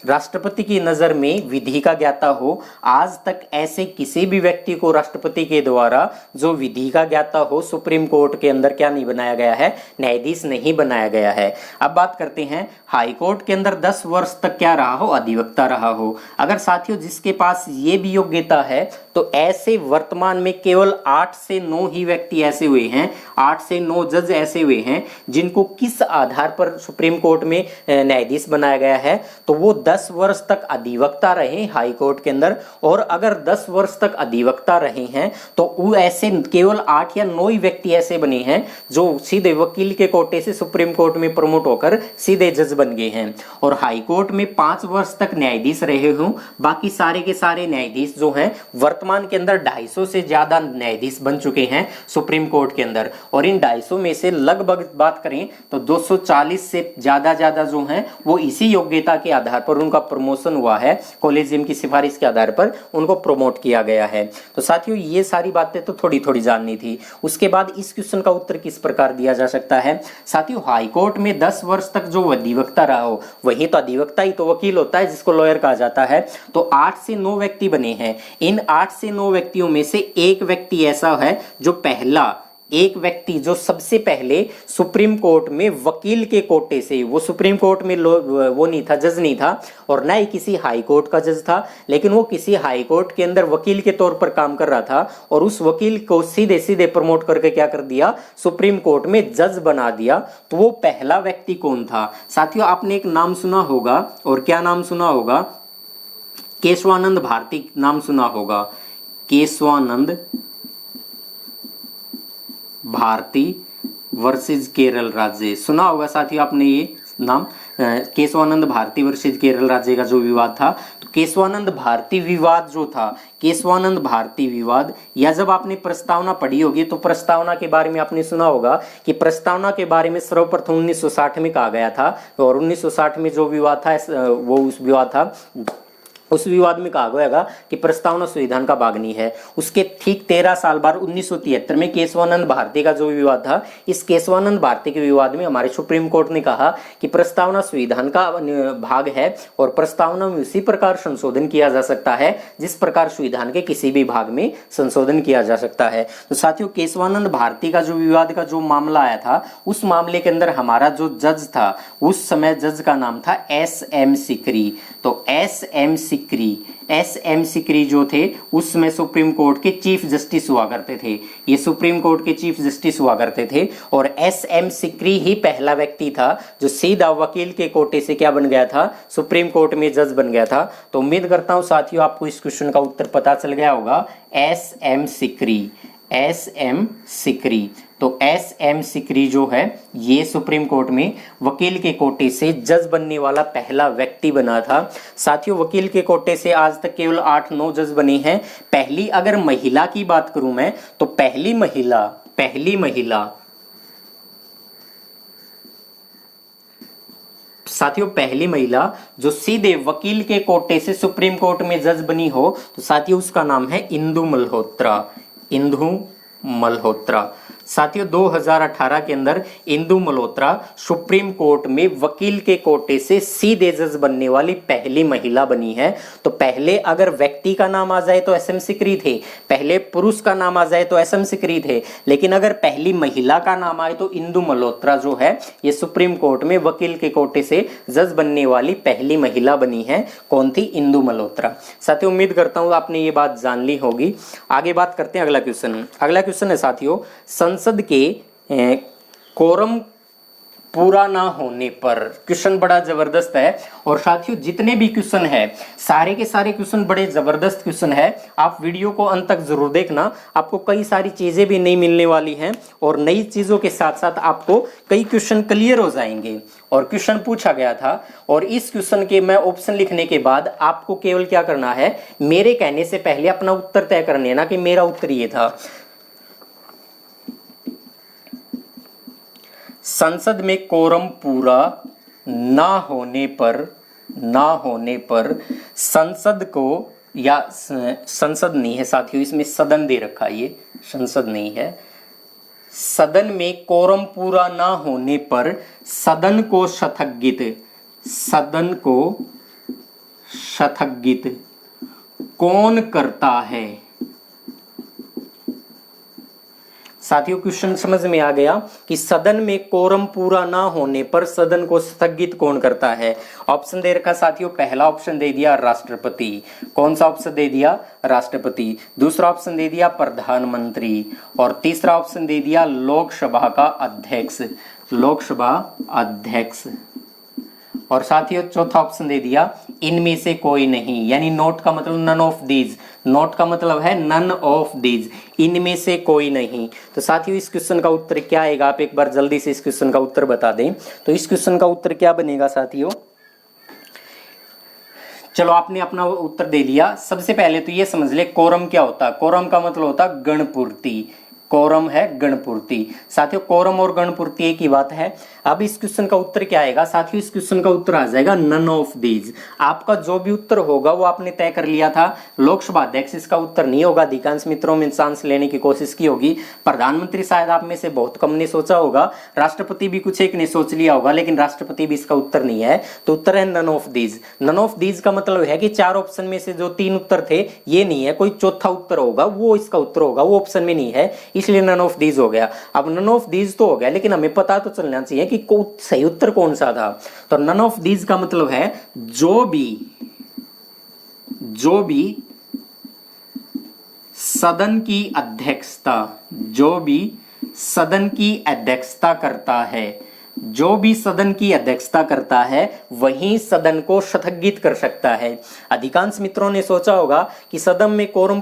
[SPEAKER 1] राष्ट्रपति की नजर में विधि का ज्ञाता हो। आज तक ऐसे किसी भी व्यक्ति को राष्ट्रपति के द्वारा जो विधि का ज्ञाता हो सुप्रीम कोर्ट के अंदर क्या नहीं बनाया गया है? न्यायाधीश नहीं बनाया गया है। अब बात करते हैं हाई कोर्ट के अंदर 10 वर्ष तक क्या रहा हो? अधिवक्ता रहा हो। अगर साथियों जिसके पास ये भी योग्यता है तो ऐसे वर्तमान में केवल 8 से 9 ही व्यक्ति ऐसे हुए हैं, 8 से 9 जज ऐसे हुए हैं जिनको किस आधार पर सुप्रीम कोर्ट में न्यायाधीश बनाया गया है? तो वो 10 वर्ष तक अधिवक्ता रहे हाई कोर्ट के अंदर। और अगर 10 वर्ष तक अधिवक्ता रहे हैं तो वो ऐसे केवल 8 या 9 ही व्यक्ति ऐसे बने हैं जो सीधे वकील के कोटे से सुप्रीम कोर्ट में प्रमोट होकर सीधे जज बन गए हैं। और हाई कोर्ट में 5 वर्ष तक न्यायाधीश रहे हों। बाकी सारे के सारे न्यायाधीश जो हैं वर्तमान के अंदर 250 से ज्यादा न्यायाधीश बन चुके हैं सुप्रीम कोर्ट के अंदर। और इन 250 में से लगभग बात करें तो 240 से ज्यादा जो हैं वो इसी योग्यता के आधार पर उनका प्रमोशन हुआ है, कॉलेजियम की सिफारिश के आधार पर उनको प्रमोट किया गया है। तो साथियों ये सारी बातें तो थोड़ी थोड़ी जाननी थी। उसके बाद इस क्वेश्चन का उत्तर किस प्रकार दिया जा सकता है? साथियों हाई कोर्ट में 10 वर्ष तक जो अधिवक्ता रहा हो, वही तो अधिवक्ता ही तो वकील होता है जिसको लॉयर कहा जाता है। तो 8 से 9 व्यक्ति बने हैं। इन 8 से 9 व्यक्तियों में से एक व्यक्ति ऐसा है जो पहला एक व्यक्ति जो सबसे पहले सुप्रीम कोर्ट में वकील के कोटे से, वो सुप्रीम कोर्ट में वो नहीं था, जज नहीं था और ना ही किसी हाई कोर्ट का जज था, लेकिन वो किसी हाई कोर्ट के अंदर वकील के तौर पर काम कर रहा था और उस वकील को सीधे सीधे प्रमोट करके क्या कर दिया, सुप्रीम कोर्ट में जज बना दिया। तो वो पहला व्यक्ति कौन था? साथियों आपने एक नाम सुना होगा, और क्या नाम सुना होगा? केशवानंद भारती नाम सुना होगा। केशवानंद भारती वर्सेस केरल राज्य, सुना होगा साथियों आपने ये नाम, केशवानंद भारती वर्सेस केरल राज्य का जो विवाद था। तो केशवानंद भारती विवाद जो था, केशवानंद भारती विवाद, या जब आपने प्रस्तावना पढ़ी होगी तो प्रस्तावना के बारे में आपने सुना होगा कि प्रस्तावना के बारे में सर्वप्रथम 1960 में कहा गया था, और 1960 में जो विवाद था वो उस विवाद था, उस विवाद में कहा गया कि प्रस्तावना संविधान का भाग नहीं है। उसके ठीक 13 साल बाद 1973 में केशवानंद भारती का जो विवाद था, इस केशवानंद भारती के विवाद में हमारे सुप्रीम कोर्ट ने कहा कि प्रस्तावना संविधान का भाग है और प्रस्तावना में उसी प्रकार संशोधन किया जा सकता है जिस प्रकार संविधान के किसी भी भाग में संशोधन किया जा सकता है। तो साथियों केशवानंद भारती का जो विवाद का जो मामला आया था, उस मामले के अंदर हमारा जो जज था उस समय, जज का नाम था एस.एम. सिकरी। तो एस.एम. सिकरी जो थे उस समय सुप्रीम कोर्ट के चीफ जस्टिस हुआ करते थे, ये सुप्रीम कोर्ट के चीफ जस्टिस हुआ करते थे। और एस.एम. सिकरी ही पहला व्यक्ति था जो सीधा वकील के कोटे से क्या बन गया था, सुप्रीम कोर्ट में जज बन गया था। तो उम्मीद करता हूं साथियों आपको इस क्वेश्चन का उत्तर पता चल गया होगा। एस.एम. सिकरी। तो एस.एम. सिकरी जो है ये सुप्रीम कोर्ट में वकील के कोटे से जज बनने वाला पहला व्यक्ति बना था। साथियों वकील के कोटे से आज तक केवल 8-9 जज बने हैं। पहली अगर महिला की बात करूं मैं, तो पहली महिला साथियों पहली महिला जो सीधे वकील के कोटे से सुप्रीम कोर्ट में जज बनी हो, तो साथियों उसका नाम है इंदु मल्होत्रा। साथियों 2018 के अंदर इंदु मल्होत्रा सुप्रीम कोर्ट में वकील के कोटे से सीधे जज बनने वाली पहली महिला बनी है। तो पहले अगर व्यक्ति का नाम आ जाए तो एस.एम. सिकरी थे, पहले पुरुष का नाम आ जाए तो एस.एम. सिकरी थे, लेकिन अगर पहली महिला का नाम आए तो इंदु मल्होत्रा जो है ये सुप्रीम कोर्ट में वकील के कोटे से जज बनने वाली पहली महिला बनी है। कौन थी? इंदु मल्होत्रा। साथियों उम्मीद करता हूं आपने ये बात जान ली होगी। आगे बात करते हैं अगला क्वेश्चन है साथियों, संसद के कोरम पूरा ना होने पर। क्वेश्चन बड़ा जबरदस्त है और साथियों जितने भी क्वेश्चन है सारे के सारे क्वेश्चन बड़े जबरदस्त क्वेश्चन है। आप वीडियो को अंत तक जरूर देखना, आपको कई सारी चीजें भी नई मिलने वाली हैं और नई चीजों के साथ साथ आपको कई क्वेश्चन क्लियर हो जाएंगे। और क्वेश्चन पूछा गया था और इस क्वेश्चन के मैं ऑप्शन लिखने के बाद आपको केवल क्या करना है, मेरे कहने से पहले अपना उत्तर तय कर लेना कि मेरा उत्तर ये था। संसद में कोरम पूरा ना होने पर संसद को, या संसद नहीं है साथियों, इसमें सदन दे रखा है, ये संसद नहीं है। सदन में कोरम पूरा ना होने पर सदन को स्थगित कौन करता है? साथियों क्वेश्चन समझ में आ गया कि सदन में कोरम पूरा ना होने पर सदन को स्थगित कौन करता है। ऑप्शन दे रखा साथियों, पहला ऑप्शन दे दिया राष्ट्रपति। कौन सा ऑप्शन दे दिया? राष्ट्रपति। दूसरा ऑप्शन दे दिया प्रधानमंत्री और तीसरा ऑप्शन दे दिया लोकसभा का अध्यक्ष, और साथियों चौथा ऑप्शन दे दिया इनमें से कोई नहीं, यानी नोट का मतलब नन ऑफ दीज, नोट का मतलब है नन ऑफ दीज, इनमें से कोई नहीं। तो साथियों इस क्वेश्चन का उत्तर क्या आएगा, आप एक बार जल्दी से इस क्वेश्चन का उत्तर बता दें। तो इस क्वेश्चन का उत्तर क्या बनेगा साथियों? चलो आपने अपना उत्तर दे लिया। सबसे पहले तो ये समझ ले कोरम क्या होता है। कोरम का मतलब होता है गणपूर्ति, कोरम है गणपूर्ति। साथियों कोरम और गणपूर्ति एक ही बात है। अब इस क्वेश्चन का उत्तर क्या आएगा साथियों? इस क्वेश्चन का उत्तर आ जाएगा नन ऑफ दीज। आपका जो भी उत्तर होगा वो आपने तय कर लिया था। लोकसभा अध्यक्ष इसका उत्तर नहीं होगा, अधिकांश मित्रों में चांस लेने की कोशिश की होगी। प्रधानमंत्री शायद आप में से बहुत कम ने सोचा होगा, राष्ट्रपति भी कुछ एक ने सोच लिया होगा, लेकिन राष्ट्रपति भी इसका उत्तर नहीं है। तो उत्तर है none of these. None of these का मतलब है कि 4 ऑप्शन में से जो 3 उत्तर थे ये नहीं है, कोई चौथा उत्तर होगा वो इसका उत्तर होगा, वो ऑप्शन में नहीं है। इसलिए नन ऑफ दीज हो गया। अब नन ऑफ दीज तो हो गया, लेकिन हमें पता तो चलना चाहिए कि सही उत्तर कौन सा था। तो नन ऑफ दीज का मतलब है जो भी सदन की अध्यक्षता, जो भी सदन की अध्यक्षता करता है, जो भी सदन की अध्यक्षता करता है वही सदन को स्थगित कर सकता है। अधिकांश मित्रों ने सोचा होगा कि सदन में कोरम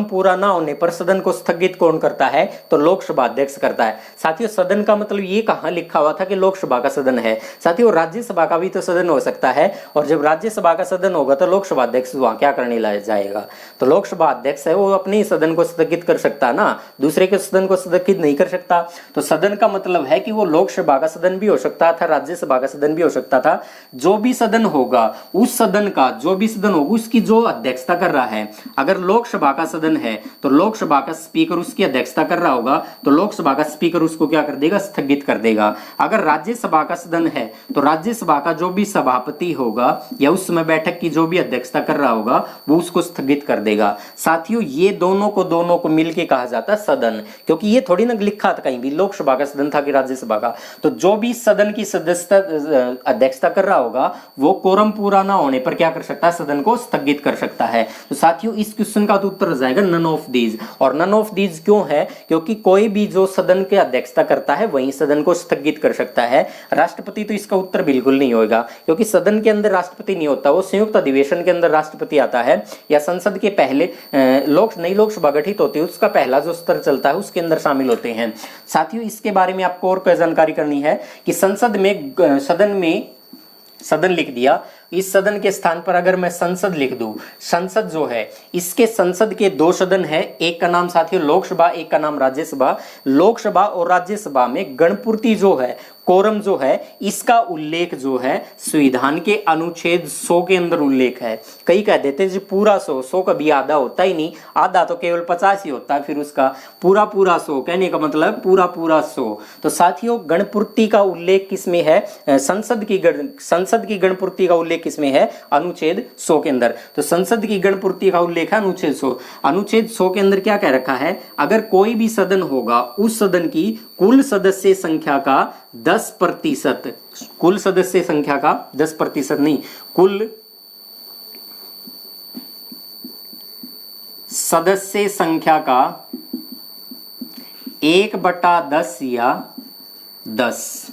[SPEAKER 1] पूरा ना होने पर सदन को स्थगित कौन करता है, तो लोकसभा अध्यक्ष करता है। साथियों सदन का मतलब ये कहां लिखा हुआ था कि लोकसभा का सदन है। साथियों राज्यसभा का भी तो सदन हो सकता है, और जब राज्यसभा का सदन होगा तो लोकसभा अध्यक्ष वहां क्या करने लाया जाएगा। तो लोकसभा अध्यक्ष है वो अपने सदन को स्थगित कर सकता है ना, दूसरे के सदन को स्थगित नहीं कर सकता। तो सदन का मतलब है कि वो लोकसभा का सदन भी हो सकता था, राज्यसभा का सदन भी हो सकता था। जो भी सदन होगा उस सदन का, जो भी सदन होगा उसकी जो अध्यक्षता कर रहा है, अगर लोकसभा का सदन है तो लोकसभा का स्पीकर उसकी अध्यक्षता कर रहा होगा, तो लोकसभा का स्पीकर उसको क्या कर देगा, स्थगित कर देगा। अगर राज्यसभा का सदन है तो राज्यसभा का जो भी सभापति होगा या उस समय बैठक की जो भी अध्यक्षता कर रहा होगा वो उसको स्थगित कर देगा। साथियों ये दोनों को मिलके कहा जाता है सदन, क्योंकि ये थोड़ी ना लिखा था कहीं भी लोकसभा का सदन था कि राज्यसभा का। तो जो भी सदन की सदस्यता अध्यक्षता कर रहा होगा वो कोरम पूरा ना होने पर क्या कर सकता है, सदन को स्थगित कर सकता है। तो साथियों इस क्वेश्चन का तो उत्तर हो जाएगा नन ऑफ दीज। और नन ऑफ दीज क्यों है, क्योंकि कोई भी जो सदन की अध्यक्षता करता है वही सदन को स्थगित कर सकता है। राष्ट्रपति तो इसका उत्तर बिल्कुल नहीं होगा, क्योंकि सदन के अंदर राष्ट्रपति नहीं होता, वो संयुक्त अधिवेशन के अंदर राष्ट्रपति आता है, या संसद के पहले नई लोकसभा गठित होती है उसका पहला जो स्तर चलता है उसके अंदर शामिल होते हैं। साथियों इसके बारे में आपको और क्या जानकारी करनी है कि सदन लिख दिया, इस सदन के स्थान पर अगर मैं संसद लिख दूं, संसद जो है इसके संसद के दो सदन है, एक का नाम साथियों लोकसभा, एक का नाम राज्यसभा। लोकसभा और राज्यसभा में गणपूर्ति जो है, कोरम जो है, इसका उल्लेख जो है संविधान के अनुच्छेद 100 के अंदर उल्लेख है। कई कह देते हैं जी पूरा 100 कभी आधा होता ही नहीं, आधा तो केवल 50 ही होता है, फिर उसका पूरा 100 कहने का मतलब पूरा 100। तो साथियों गणपूर्ति का उल्लेख किसमें है, संसद की गणपूर्ति का उल्लेख किसमें है, अनुच्छेद 100 के अंदर। तो संसद की गणपूर्ति का उल्लेख है अनुच्छेद 100। अनुच्छेद 100 के अंदर क्या कह रखा है, अगर कोई भी सदन होगा उस सदन की कुल सदस्य संख्या का 10%, कुल सदस्य संख्या का 10% नहीं, कुल सदस्य संख्या का 1/10 या 10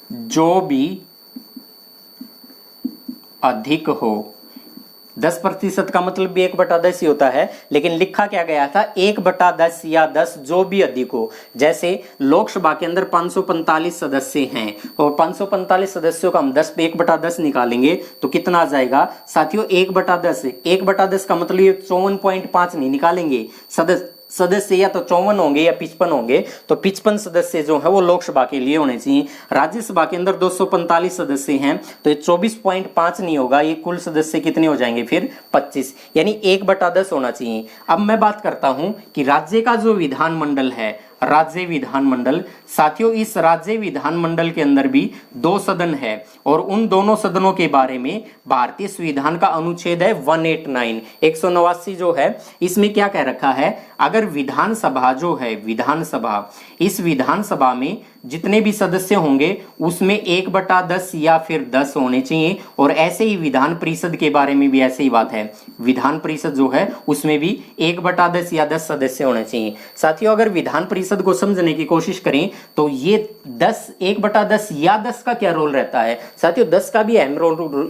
[SPEAKER 1] जो भी अधिक हो। 10% का मतलब भी 1/10 ही होता है, लेकिन लिखा क्या गया था 1/10 या 10 जो भी अधिक हो। जैसे लोकसभा के अंदर 545 सदस्य हैं और 545 सदस्यों का हम 1/10 निकालेंगे तो कितना आ जाएगा साथियों, 1/10। 1/10 का मतलब ये 54.5 नहीं निकालेंगे, सदस्य या तो 54 होंगे या 55 होंगे, तो 55 सदस्य जो है वो लोकसभा के लिए होने चाहिए। राज्यसभा के अंदर 245 सदस्य हैं, तो ये 24.5 नहीं होगा, ये कुल सदस्य कितने हो जाएंगे फिर 25, यानी 1/10 होना चाहिए। अब मैं बात करता हूं कि राज्य का जो विधानमंडल है, राज्य विधानमंडल, साथियों इस राज्य विधानमंडल के अंदर भी 2 सदन है और उन दोनों सदनों के बारे में भारतीय संविधान का अनुच्छेद है 189 189 जो है, इसमें क्या कह रखा है, अगर विधानसभा जो है, विधानसभा, इस विधानसभा में जितने भी सदस्य होंगे उसमें 1/10 या फिर 10 होने चाहिए। और ऐसे ही विधान परिषद के बारे में भी ऐसे ही बात है, विधान परिषद जो है उसमें भी 1/10 या 10 सदस्य होने चाहिए। साथियों अगर विधान परिषद को समझने की कोशिश करें तो ये 1/10 या 10 का क्या रोल रहता है साथियों, 10 का भी अहम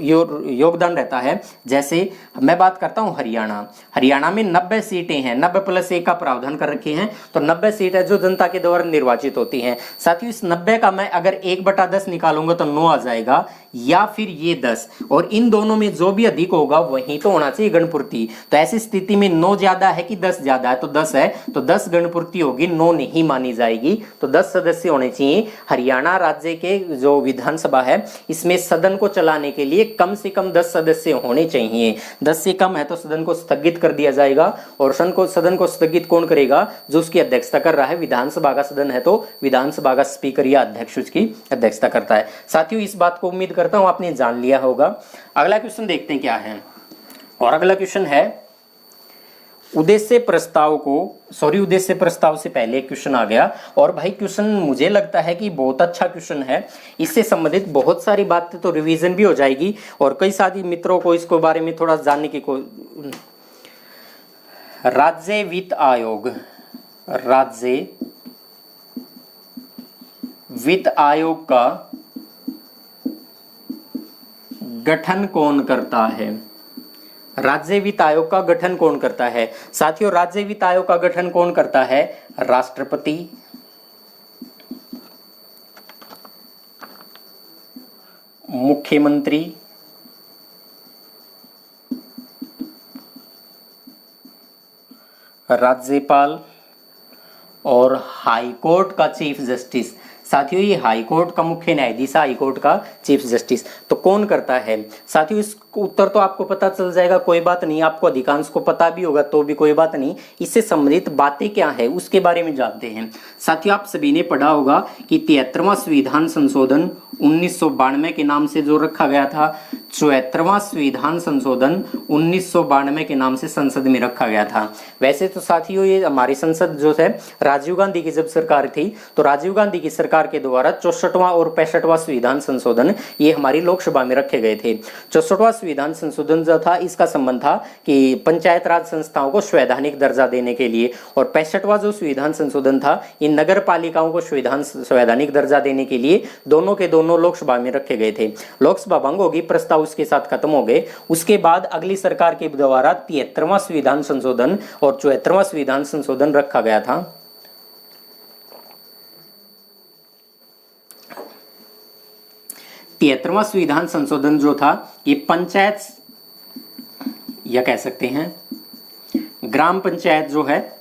[SPEAKER 1] योगदान रहता है। जैसे मैं बात करता हूं हरियाणा में 90 सीटें हैं, 90+1 का प्रावधान कर रखे हैं, तो 90 सीट है जो जनता के द्वारा निर्वाचित होती हैं। साथियों इस 90 का मैं अगर 1/10 निकालूंगा तो 9 आ जाएगा, या फिर ये 10, और इन दोनों में जो भी अधिक होगा वही तो होना चाहिए गणपूर्ति। तो ऐसी स्थिति में 9 ज्यादा है कि 10 ज्यादा है, तो 10 है, तो 10 गणपूर्ति होगी, 9 नहीं मानी जाएगी, तो 10 सदस्य होने चाहिए। हरियाणा राज्य के जो विधानसभा है इसमें सदन को चलाने के लिए कम से कम 10 सदस्य होने चाहिए, 10 से कम है तो सदन को स्थगित कर दिया जाएगा। और सदन को स्थगित कौन करेगा, जो उसकी अध्यक्षता कर रहा है। विधानसभा का सदन है तो विधानसभा का स्पीकर या अध्यक्ष उसकी अध्यक्षता करता है। साथियों इस बात को उम्मीद करता हूं आपने जान लिया होगा। अगला क्वेश्चन देखते हैं क्या है, और अगला क्वेश्चन है उद्देश्य प्रस्ताव से पहले क्वेश्चन आ गया, और भाई क्वेश्चन मुझे लगता है कि बहुत अच्छा क्वेश्चन है। इससे संबंधित बहुत सारी बातें तो रिवीजन भी हो जाएगी, और कई साथी मित्रों को इसको बारे में थोड़ा जानने की राज्य वित्त आयोग का गठन कौन करता है? राज्य वित्त आयोग का गठन कौन करता है? साथियों, राज्य वित्त आयोग का गठन कौन करता है? राष्ट्रपति, मुख्यमंत्री, राज्यपाल और हाईकोर्ट का चीफ जस्टिस। साथियों, ये हाईकोर्ट का मुख्य न्यायाधीश, हाईकोर्ट का चीफ जस्टिस तो कौन करता है? साथियों, इसका उत्तर तो आपको पता चल जाएगा, कोई बात नहीं, आपको अधिकांश को पता भी होगा तो भी कोई बात नहीं। इससे संबंधित बातें क्या है उसके बारे में जानते हैं। साथियों, आप सभी ने पढ़ा होगा कि 73वां संविधान संशोधन 1992 के नाम से जो रखा गया था, 74वां संविधान संशोधन 1992 के नाम से संसद में रखा गया था। वैसे तो साथियों, ये हमारी संसद जो है राजीव गांधी की जब सरकार थी तो राजीव गांधी की सरकार के द्वारा 64वां और 65वां संविधान संशोधन ये हमारी लोकसभा में रखे गए थे। 64वां संविधान संशोधन जो था इसका संबंध था कि पंचायत राज संस्थाओं को संवैधानिक दर्जा देने के लिए, और 65वां जो संविधान संशोधन था इन नगर पालिकाओं को संवैधानिक दर्जा देने के लिए दोनों के दोनों लोकसभा में रखे गए थे। लोकसभा भंग होगी, प्रस्ताव उसके साथ खत्म हो गए। उसके बाद अगली सरकार के द्वारा 73वां संविधान संशोधन और 74वां संविधान संशोधन रखा गया था। 73वां संविधान संशोधन जो था ये पंचायत या कह सकते हैं ग्राम पंचायत जो है,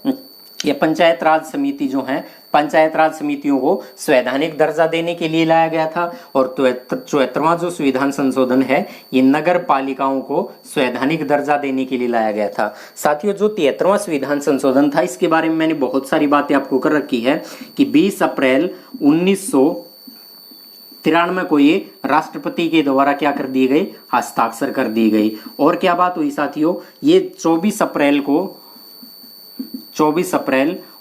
[SPEAKER 1] ये पंचायत राज समिति जो है, पंचायत राज समितियों को संवैधानिक दर्जा देने के लिए लाया गया था। और 74वां जो संविधान संशोधन है ये नगर पालिकाओं को संवैधानिक दर्जा देने के लिए लाया गया था। साथियों, जो 73वां संविधान संशोधन था इसके बारे में मैंने बहुत सारी बातें आपको कर रखी है कि 20 अप्रैल 1993 को ये राष्ट्रपति के द्वारा क्या कर दिए गए? हस्ताक्षर कर दिए गए। और क्या बात हुई साथियों, ये 24 अप्रैल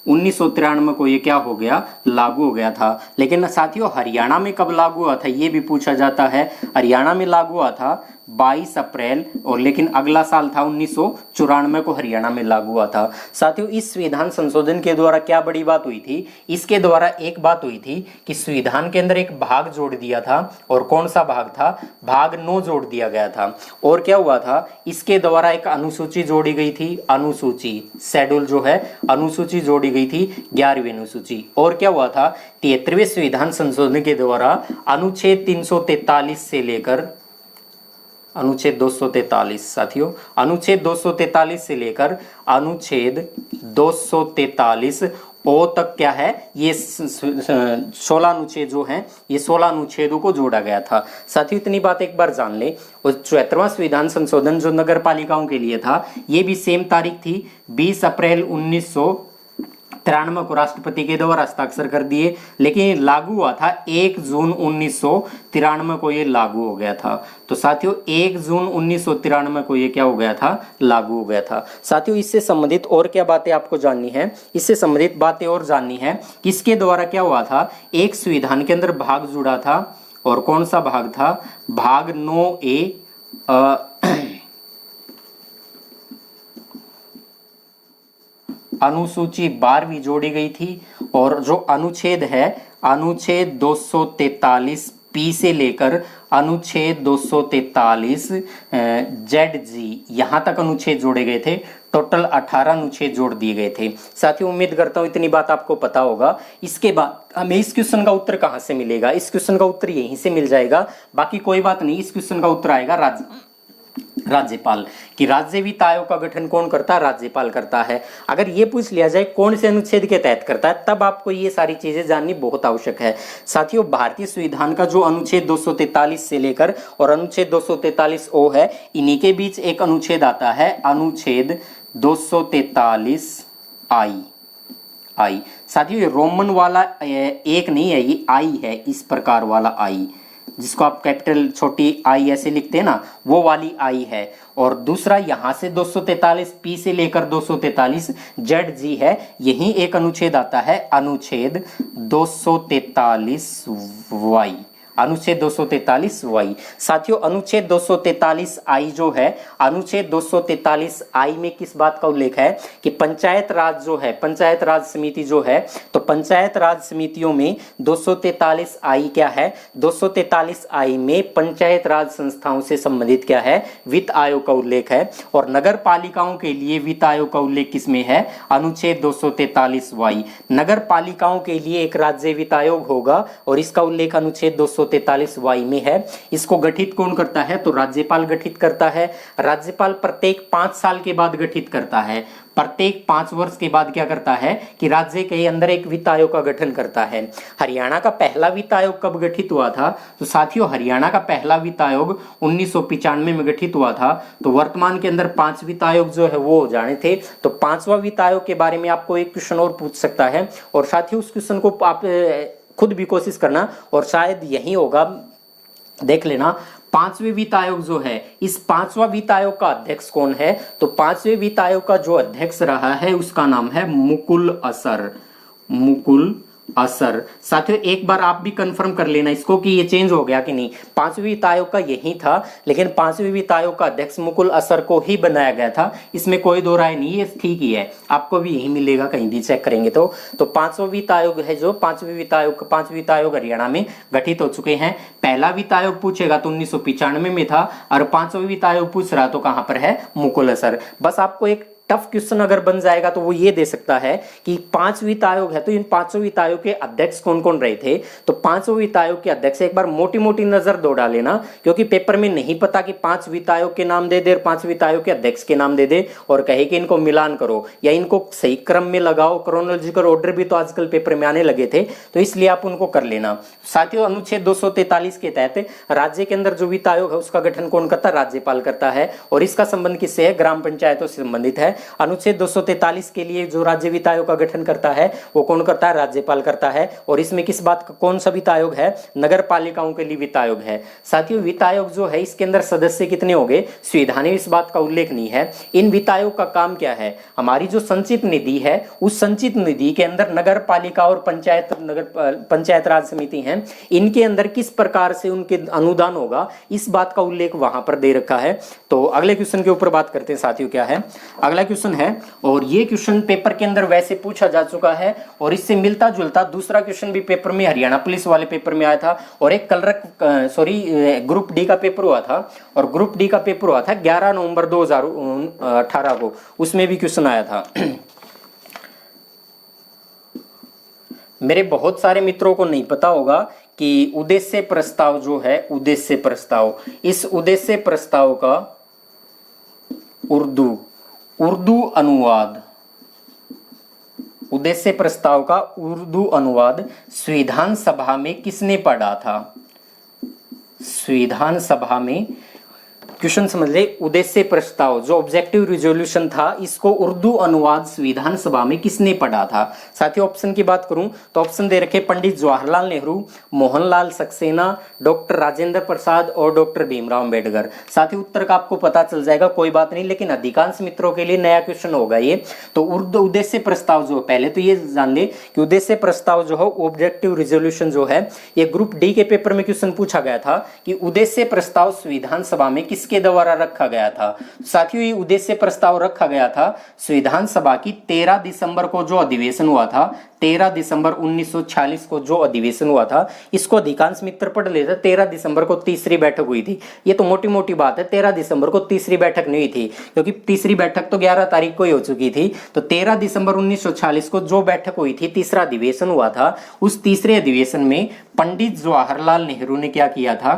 [SPEAKER 1] 1993 को ये क्या हो गया? लागू हो गया था। लेकिन साथियों, हरियाणा में कब लागू हुआ था ये भी पूछा जाता है। हरियाणा में लागू हुआ था 22 अप्रैल, और लेकिन अगला साल था 1994 को हरियाणा में लागू हुआ था। साथियों, इस संविधान संशोधन के द्वारा क्या बड़ी बात हुई थी? इसके द्वारा एक बात हुई थी कि संविधान के अंदर एक भाग जोड़ दिया था। और कौन सा भाग था? भाग 9 जोड़ दिया गया था। और क्या हुआ था? इसके द्वारा एक अनुसूची जोड़ी गई थी, अनुसूची शेड्यूल जो है, अनुसूची जोड़ी गई थी 11वीं अनुसूची। और क्या हुआ था? 73वें संविधान संशोधन के द्वारा अनुच्छेद 343 से लेकर अनुच्छेद 243, साथियों अनुच्छेद 243 से लेकर अनुच्छेद 243 ओ तक क्या है? ये 16 अनुच्छेद जो हैं, ये 16 अनुच्छेदों को जोड़ा गया था। साथियों, इतनी बात एक बार जान ले। और 74वां संविधान संशोधन जो नगर पालिकाओं के लिए था ये भी सेम तारीख थी, 20 अप्रैल 1993 को राष्ट्रपति के द्वारा हस्ताक्षर कर दिए। लेकिन लागू हुआ था 1 जून 1993 को ये लागू हो गया था। तो साथियों, 1 जून 1993 को ये क्या हो गया था? लागू हो गया था। साथियों, इससे संबंधित और क्या बातें आपको जाननी है? इससे संबंधित बातें और जाननी है, किसके द्वारा क्या हुआ था? एक संविधान के अंदर भाग जुड़ा था, और कौन सा भाग था? भाग 9A अनुसूची 12वीं जोड़ी गई थी। और जो अनुच्छेद है, अनुच्छेद 243 पी से लेकर अनुच्छेद 243 ZG यहाँ तक अनुच्छेद जोड़े गए थे। टोटल 18 अनुच्छेद जोड़ दिए गए थे। साथियों, उम्मीद करता हूँ इतनी बात आपको पता होगा। इसके बाद हमें इस क्वेश्चन का उत्तर कहाँ से मिलेगा? इस क्वेश्चन का उत्तर यहीं से मिल जाएगा। बाकी कोई बात नहीं, इस क्वेश्चन का उत्तर आएगा राज्यपाल। कि राज्य वित्त आयोग का गठन कौन करता है? राज्यपाल करता है। अगर ये पूछ लिया जाए कौन से अनुच्छेद के तहत करता है, तब आपको ये सारी चीजें जाननी बहुत आवश्यक है। साथियों, भारतीय संविधान का जो अनुच्छेद 243 से लेकर और अनुच्छेद 243 ओ है, इन्हीं के बीच एक अनुच्छेद आता है, अनुच्छेद 243 आई। साथियों, ये रोमन वाला एक नहीं है, ये आई है, इस प्रकार वाला आई। जिसको आप कैपिटल छोटी आई ऐसे लिखते हैं ना, वो वाली आई है। और दूसरा यहाँ से 243 पी से लेकर 243 जेड जी है, यही एक अनुच्छेद आता है, अनुच्छेद 243 वाई, अनुच्छेद 243 वाई। साथियों अनुच्छेद 243 आई जो है, अनुच्छेद 243 आई में किस बात का उल्लेख है कि पंचायत राज जो है, पंचायत राज समिति जो है, तो पंचायत राज समितियों में 243 आई क्या है, 243 आई में पंचायत राज संस्थाओं से संबंधित क्या है, वित्त आयोग का उल्लेख है। और नगर पालिकाओं के लिए वित्त आयोग का उल्लेख किसमें है, अनुच्छेद 243 वाई। नगर पालिकाओं के लिए एक राज्य वित्त आयोग होगा और इसका उल्लेख अनुच्छेद 243 वाई में है। इसको गठित कौन करता है, तो राज्यपाल गठित करता है। राज्यपाल प्रत्येक 5 साल के बाद गठित करता है, प्रत्येक 5 वर्ष के बाद क्या करता है कि राज्य के अंदर एक वित्त आयोग का गठन करता है। हरियाणा का पहला वित्त आयोग कब गठित हुआ था, तो साथियों हरियाणा का पहला वित्त आयोग 1995 में गठित हुआ था। तो वर्तमान के अंदर 5 वित्त आयोग जो है वो हो जाने थे। तो 5वां वित्त आयोग के बारे में आपको एक क्वेश्चन और पूछ सकता है, और साथियों उस क्वेश्चन को आप खुद भी कोशिश करना, और शायद यही होगा, देख लेना। 5वें वित्त आयोग जो है, इस 5वां वित्त आयोग का अध्यक्ष कौन है, तो 5वें वित्त आयोग का जो अध्यक्ष रहा है उसका नाम है मुकुल असर, मुकुल असर। साथियों एक बार आप भी कंफर्म कर लेना इसको कि ये चेंज हो गया कि नहीं। 5वें वित्त आयोग का यही था, लेकिन 5वें वित्त आयोग का अध्यक्ष मुकुल असर को ही बनाया गया था, इसमें कोई दो राय नहीं है, ठीक ही है, आपको भी यही मिलेगा कहीं भी चेक करेंगे तो। 5वां वित्त आयोग है जो 5वें वित्त आयोग, 5 वित्त आयोग हरियाणा में गठित हो चुके हैं। पहला वित्त आयोग पूछेगा तो 1995 में था, और 5वां वित्त आयोग पूछ रहा तो कहां पर है, मुकुल असर। बस आपको एक टफ क्वेश्चन अगर बन जाएगा तो वो ये दे सकता है कि 5 वित्त आयोग है, तो इन 5 वित्त आयोग के अध्यक्ष कौन कौन रहे थे, तो 5 वित्त आयोग के अध्यक्ष एक बार मोटी मोटी नजर दौड़ा लेना, क्योंकि पेपर में नहीं पता कि 5 वित्त आयोग के नाम दे दे और 5 वित्त आयोग के अध्यक्ष के नाम दे दे और कहे कि इनको मिलान करो या इनको सही क्रम में लगाओ। क्रोनोलॉजिकल ऑर्डर भी तो आजकल पेपर में आने लगे थे, तो इसलिए आप उनको कर लेना। साथियों अनुच्छेद 243 के तहत राज्य के अंदर जो वित्त आयोग है उसका गठन कौन करता है, राज्यपाल करता है, और इसका संबंध किससे है, ग्राम पंचायतों से संबंधित है। अनुच्छेद 243 के लिए जो राज्य वित्त आयोग का गठन करता है वो कौन करता है, राज्यपाल करता है। और इसमें किस बात का, कौन सा वित्त आयोग है, नगर पालिकाओं के लिए वित्त आयोग है। साथियों वित्त आयोग जो है इसके अंदर सदस्य कितने हो गए, संविधान में इस बात का उल्लेख नहीं है। इन वित्त आयोग का काम क्या है, हमारी जो संचित निधि है उस संचित निधि के अंदर नगर पालिका और पंचायत राज समिति है, इनके अंदर किस प्रकार से उनके अनुदान होगा, इस बात का उल्लेख वहां पर दे रखा है। तो अगले क्वेश्चन के ऊपर बात करते हैं साथियों। क्या है अगला क्वेश्चन है, और ये क्वेश्चन पेपर के अंदर वैसे पूछा जा चुका है, और इससे मिलता जुलता दूसरा क्वेश्चन भी पेपर में, हरियाणा पुलिस वाले पेपर में आया था, और एक ग्रुप डी का पेपर हुआ था, और ग्रुप डी का पेपर हुआ था 11 नवंबर 2018 को, उसमें भी क्वेश्चन आया था। मेरे बहुत सारे मित्रों को नहीं पता होगा कि उद्देश्य प्रस्ताव जो है, उद्देश्य प्रस्ताव, इस उद्देश्य प्रस्ताव का उर्दू अनुवाद, उद्देश्य प्रस्ताव का उर्दू अनुवाद संविधान सभा में किसने पढ़ा था, संविधान सभा में, क्वेश्चन समझ ले, उद्देश्य प्रस्ताव जो ऑब्जेक्टिव रिजोल्यूशन था इसको उर्दू अनुवाद संविधान सभा में किसने पढ़ा था। साथियों ऑप्शन की बात करूं तो ऑप्शन दे रखे पंडित जवाहरलाल नेहरू, मोहनलाल सक्सेना, डॉक्टर राजेंद्र प्रसाद और डॉक्टर भीमराव अंबेडकर। साथियों उत्तर का आपको पता चल जाएगा, कोई बात नहीं, लेकिन अधिकांश मित्रों के लिए नया क्वेश्चन होगा ये। तो उर्दू उद्देश्य प्रस्ताव जो, पहले तो ये जान ले कि उद्देश्य प्रस्ताव जो है ऑब्जेक्टिव रिजोल्यूशन जो है, ये ग्रुप डी के पेपर में क्वेश्चन पूछा गया था कि उद्देश्य प्रस्ताव संविधान सभा में किसके द्वारा रखा गया था। साथियों ये उद्देश्य प्रस्ताव रखा गया था संविधान सभा की 13 दिसंबर को जो अधिवेशन हुआ था, 13 दिसंबर 1946 को जो अधिवेशन हुआ था, इसको अधिकांश मित्र पढ़ लेते। 13 दिसंबर को तीसरी बैठक हुई थी, ये तो मोटी मोटी बात है, 13 दिसंबर को तीसरी बैठक नहीं हुई थी, क्योंकि तीसरी बैठक तो 11 तारीख को ही हो चुकी थी। तो 13 दिसंबर 1946 को जो बैठक हुई थी, तीसरा अधिवेशन हुआ था, उस तीसरे अधिवेशन में पंडित जवाहरलाल नेहरू ने क्या किया था,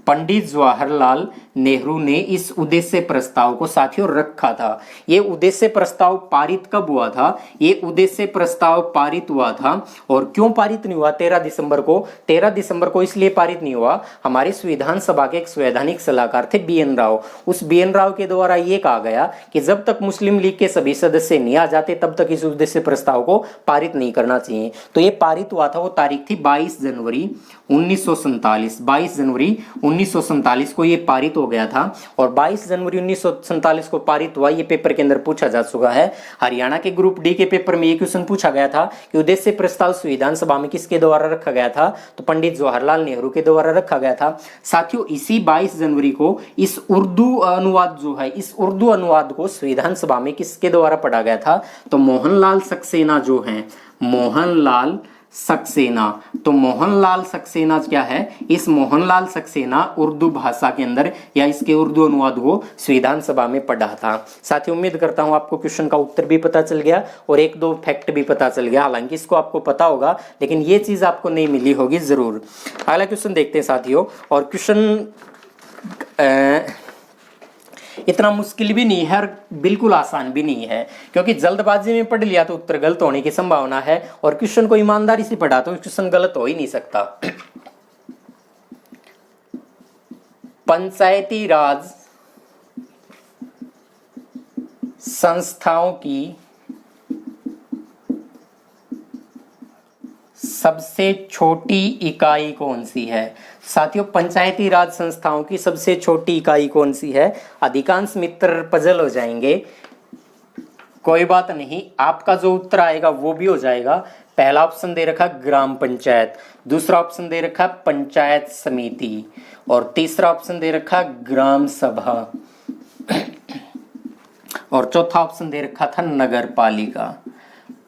[SPEAKER 1] पंडित जवाहरलाल नेहरू ने इस उद्देश्य प्रस्ताव को साथियों रखा था। ये उद्देश्य प्रस्ताव पारित कब हुआ था? ये उद्देश्य प्रस्ताव पारित हुआ था, और क्यों पारित नहीं हुआ 13 दिसंबर को? 13 दिसंबर को इसलिए पारित नहीं हुआ, हमारे संविधान सभा के एक संवैधानिक सलाहकार थे BN राव। उस BN राव के द्वारा ये कहा गया कि जब तक मुस्लिम लीग के सभी सदस्य नहीं आ जाते तब तक इस उद्देश्य प्रस्ताव को पारित नहीं करना चाहिए। तो ये पारित हुआ था, वो तारीख थी 22 जनवरी 1947। 22 जनवरी 1947 को ये पारित हो गया था, और 22 जनवरी 1947 को पारित हुआ। ये पेपर के अंदर पूछा जा चुका है। हरियाणा के ग्रुप डी के पेपर में ये क्वेश्चन पूछा गया था कि उद्देश्य प्रस्ताव संविधान सभा में किसके द्वारा रखा गया था? तो पंडित जवाहरलाल नेहरू के द्वारा रखा गया था। साथियों, इसी 22 जनवरी को इस उर्दू अनुवाद जो है, इस उर्दू अनुवाद को संविधान सभा में किसके द्वारा पढ़ा गया था? तो मोहनलाल सक्सेना जो है, मोहनलाल सक्सेना। तो मोहनलाल सक्सेना क्या है? इस मोहनलाल सक्सेना उर्दू भाषा के अंदर या इसके उर्दू अनुवाद को संविधान सभा में पढ़ा था। साथियों, उम्मीद करता हूं आपको क्वेश्चन का उत्तर भी पता चल गया और एक दो फैक्ट भी पता चल गया। हालांकि इसको आपको पता होगा, लेकिन ये चीज आपको नहीं मिली होगी जरूर। अगला क्वेश्चन देखते हैं साथियों, और क्वेश्चन इतना मुश्किल भी नहीं है और बिल्कुल आसान भी नहीं है, क्योंकि जल्दबाजी में पढ़ लिया तो उत्तर गलत होने की संभावना है, और क्वेश्चन को ईमानदारी से पढ़ा तो क्वेश्चन गलत हो ही नहीं सकता। पंचायती राज संस्थाओं की सबसे छोटी इकाई कौन सी है? साथियों, पंचायती राज संस्थाओं की सबसे छोटी इकाई कौन सी है? अधिकांश मित्र पजल हो जाएंगे, कोई बात नहीं, आपका जो उत्तर आएगा वो भी हो जाएगा। पहला ऑप्शन दे रखा ग्राम पंचायत, दूसरा ऑप्शन दे रखा पंचायत समिति, और तीसरा ऑप्शन दे रखा ग्राम सभा, और चौथा ऑप्शन दे रखा था नगर पालिका।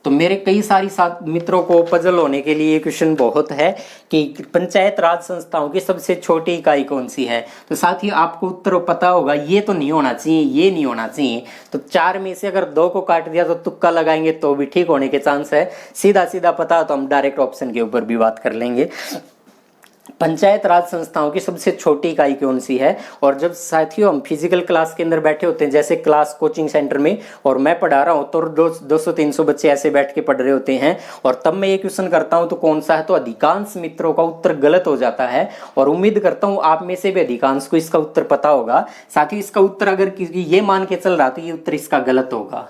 [SPEAKER 1] तो मेरे कई सारी मित्रों को पजल होने के लिए क्वेश्चन बहुत है कि पंचायत राज संस्थाओं की सबसे छोटी इकाई कौन सी है। तो साथ ही आपको उत्तर पता होगा, ये तो नहीं होना चाहिए, ये नहीं होना चाहिए। तो 4 में से अगर 2 को काट दिया तो तुक्का लगाएंगे तो भी ठीक होने के चांस है। सीधा सीधा पता तो हम डायरेक्ट ऑप्शन के ऊपर भी बात कर लेंगे। पंचायत राज संस्थाओं की सबसे छोटी इकाई कौन सी है? और जब साथियों हम फिजिकल क्लास के अंदर बैठे होते हैं, जैसे क्लास कोचिंग सेंटर में, और मैं पढ़ा रहा हूँ तो 200-300 बच्चे ऐसे बैठ के पढ़ रहे होते हैं, और तब मैं ये क्वेश्चन करता हूँ तो कौन सा है, तो अधिकांश मित्रों का उत्तर गलत हो जाता है, और उम्मीद करता हूँ आप में से भी अधिकांश को इसका उत्तर पता होगा। साथियों, इसका उत्तर अगर ये मान के चल रहा तो ये उत्तर इसका गलत होगा।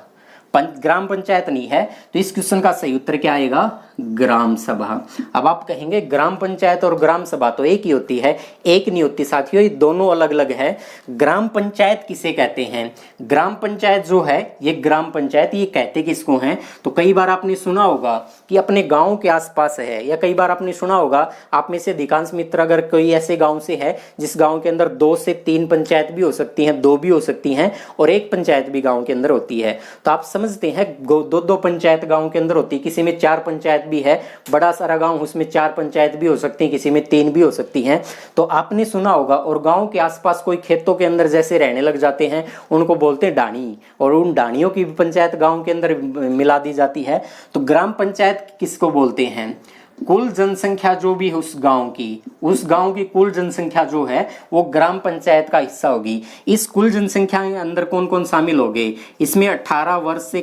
[SPEAKER 1] ग्राम पंचायत नहीं है, तो इस क्वेश्चन का सही उत्तर क्या आएगा? ग्राम सभा। अब आप कहेंगे ग्राम पंचायत और ग्राम सभा तो एक ही होती है, एक नहीं होती साथियों, ये दोनों अलग अलग है। ग्राम पंचायत किसे कहते हैं? ग्राम पंचायत जो है, ये ग्राम पंचायत ये कहते किसको हैं? तो कई बार आपने सुना होगा कि अपने गांव के आसपास है, या कई बार आपने सुना होगा, आप में से अधिकांश मित्र अगर कोई ऐसे गांव से है जिस गांव के अंदर 2 से 3 पंचायत भी हो सकती हैं, 2 भी हो सकती हैं, और 1 पंचायत भी गांव के अंदर होती है, तो आप समझते हैं 2-2 पंचायत गांव के अंदर होती है। किसी में 4 पंचायत भी है, बड़ा सारा गांव, उसमें 4 पंचायत भी हो सकती हैं, किसी में 3 भी हो सकती हैं। तो आपने सुना होगा, और गांव के आसपास कोई खेतों के अंदर जैसे रहने लग जाते हैं, उनको बोलते हैं डाणी, और उन डाणियों की भी पंचायत गांव के अंदर मिला दी जाती है। तो ग्राम पंचायत किसको बोलते हैं? कुल जनसंख्या जो भी है उस गांव की कुल जनसंख्या जो है वो ग्राम पंचायत का हिस्सा होगी। इस कुल जनसंख्या के अंदर कौन कौन शामिल हो गए? इसमें 18 वर्ष से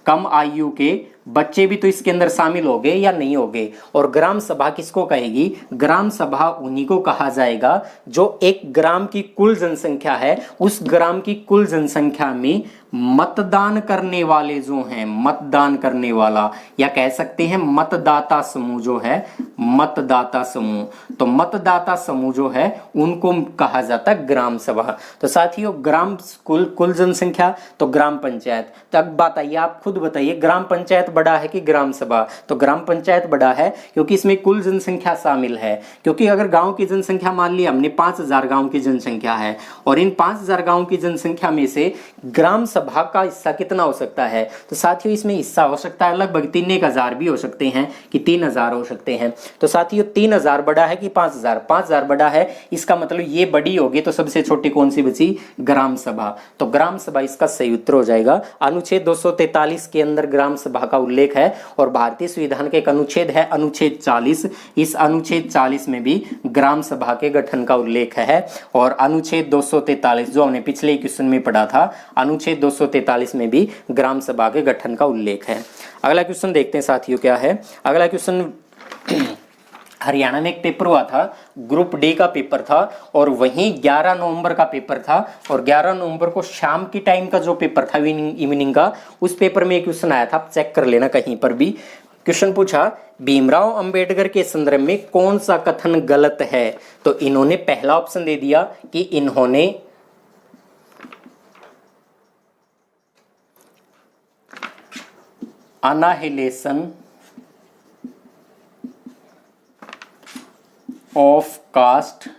[SPEAKER 1] कम आयु के बच्चे भी तो इसके अंदर शामिल हो गए या नहीं हो गए। और ग्राम सभा किसको कहेगी? ग्राम सभा उन्हीं को कहा जाएगा जो एक ग्राम की कुल जनसंख्या है, उस ग्राम की कुल जनसंख्या में मतदान करने वाले जो हैं, मतदान करने वाला, या कह सकते हैं मतदाता समूह जो है, मतदाता समूह। तो मतदाता समूह जो है उनको कहा जाता है ग्राम सभा। तो साथियों, ग्राम कुल जनसंख्या तो ग्राम पंचायत। तो अब बात आइए, आप खुद बताइए, ग्राम पंचायत बड़ा है कि ग्राम सभा? तो ग्राम पंचायत बड़ा है, क्योंकि इसमें कुल जनसंख्या शामिल है। क्योंकि अगर गांव की जनसंख्या मान लिया हमने 5000 गांव की जनसंख्या है, और इन 5000 गांव की जनसंख्या में से ग्राम सभा का हिस्सा कितना हो सकता है? तो साथियों, इसमें हिस्सा हो सकता है लगभग 3,000 भी हो सकते हैं कि 3000 हो सकते हैं। तो साथियों, 3000 बड़ा है कि 5000? 5000 बड़ा है, इसका मतलब ये बड़ी होगी, तो सबसे छोटी कौन सी बची? ग्राम सभा। तो ग्राम सभा इसका सही उत्तर हो जाएगा। अनुच्छेद 243 के अंदर ग्राम सभा का उल्लेख है और भारतीय संविधान का एक अनुच्छेद है अनुच्छेद 40। इस अनुच्छेद 40 में भी ग्राम सभा के गठन का उल्लेख है और अनुच्छेद 243 जो हमने पिछले क्वेश्चन में पढ़ा था, अनुच्छेद 243 में भी ग्राम सभा के गठन का उल्लेख है। अगला क्वेश्चन देखते हैं साथियों क्या है। अगला क्वेश्चन हरियाणा में एक पेपर हुआ था, ग्रुप डी का पेपर था और वहीं 11 नवंबर का पेपर था और 11 नवंबर को शाम की टाइम का जो पेपर था इवनिंग का, उस पेपर में एक क्वेश्चन आया था, आप चेक कर लेना कहीं पर भी। क्वेश्चन पूछा भीमराव अंबेडकर के संदर्भ में कौन सा कथन गलत है। तो इन्होंने पहला ऑप्शन दे दिया कि इन्होंने अनाहिलेशन ऑफ कास्ट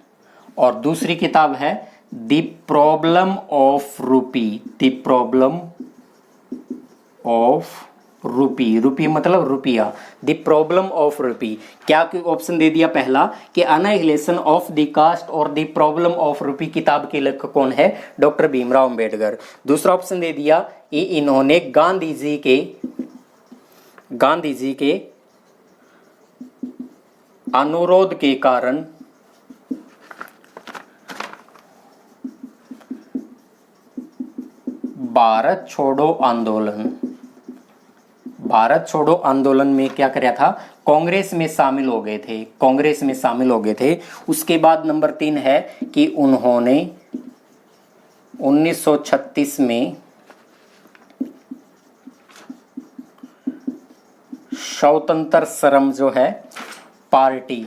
[SPEAKER 1] और दूसरी किताब है द प्रॉब्लम ऑफ रूपी, द प्रॉब्लम ऑफ रूपी, रूपी मतलब रुपया, द प्रॉब्लम ऑफ रूपी। क्या ऑप्शन दे दिया पहला कि अनाहिलेशन ऑफ द कास्ट और द प्रॉब्लम ऑफ रूपी किताब के लेखक कौन है, डॉक्टर भीमराव अंबेडकर। दूसरा ऑप्शन दे दिया कि इन्होंने गांधी जी के अनुरोध के कारण भारत छोड़ो आंदोलन में क्या कराया था, कांग्रेस में शामिल हो गए थे। उसके बाद नंबर 3 है कि उन्होंने 1936 में स्वतंत्र श्रम जो है पार्टी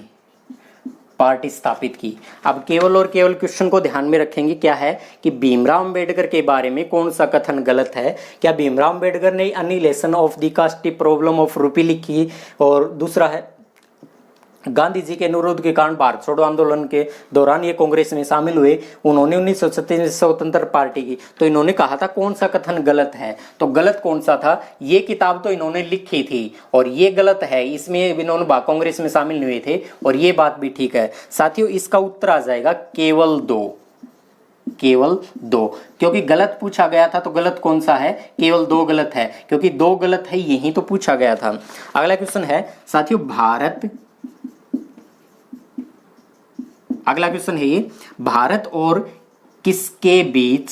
[SPEAKER 1] स्थापित की। अब केवल और केवल क्वेश्चन को ध्यान में रखेंगे क्या है कि भीमराव अंबेडकर के बारे में कौन सा कथन गलत है। क्या भीमराव अंबेडकर ने annihilation of the caste problem of rupee लिखी, और दूसरा है गांधी जी के अनुरोध के कारण भारत छोड़ो आंदोलन के दौरान ये कांग्रेस में शामिल हुए, उन्होंने 1936 में स्वतंत्र पार्टी की। तो इन्होंने कहा था कौन सा कथन गलत है, तो गलत कौन सा था, ये किताब तो इन्होंने लिखी थी और ये गलत है, इसमें इन्होंने कांग्रेस में शामिल नहीं हुए थे और ये बात भी ठीक है। साथियों इसका उत्तर आ जाएगा केवल दो, क्योंकि गलत पूछा गया था। तो गलत कौन सा है, केवल 2 गलत है, क्योंकि 2 गलत है यही तो पूछा गया था। अगला क्वेश्चन है साथियों अगला क्वेश्चन है ये, भारत और किसके बीच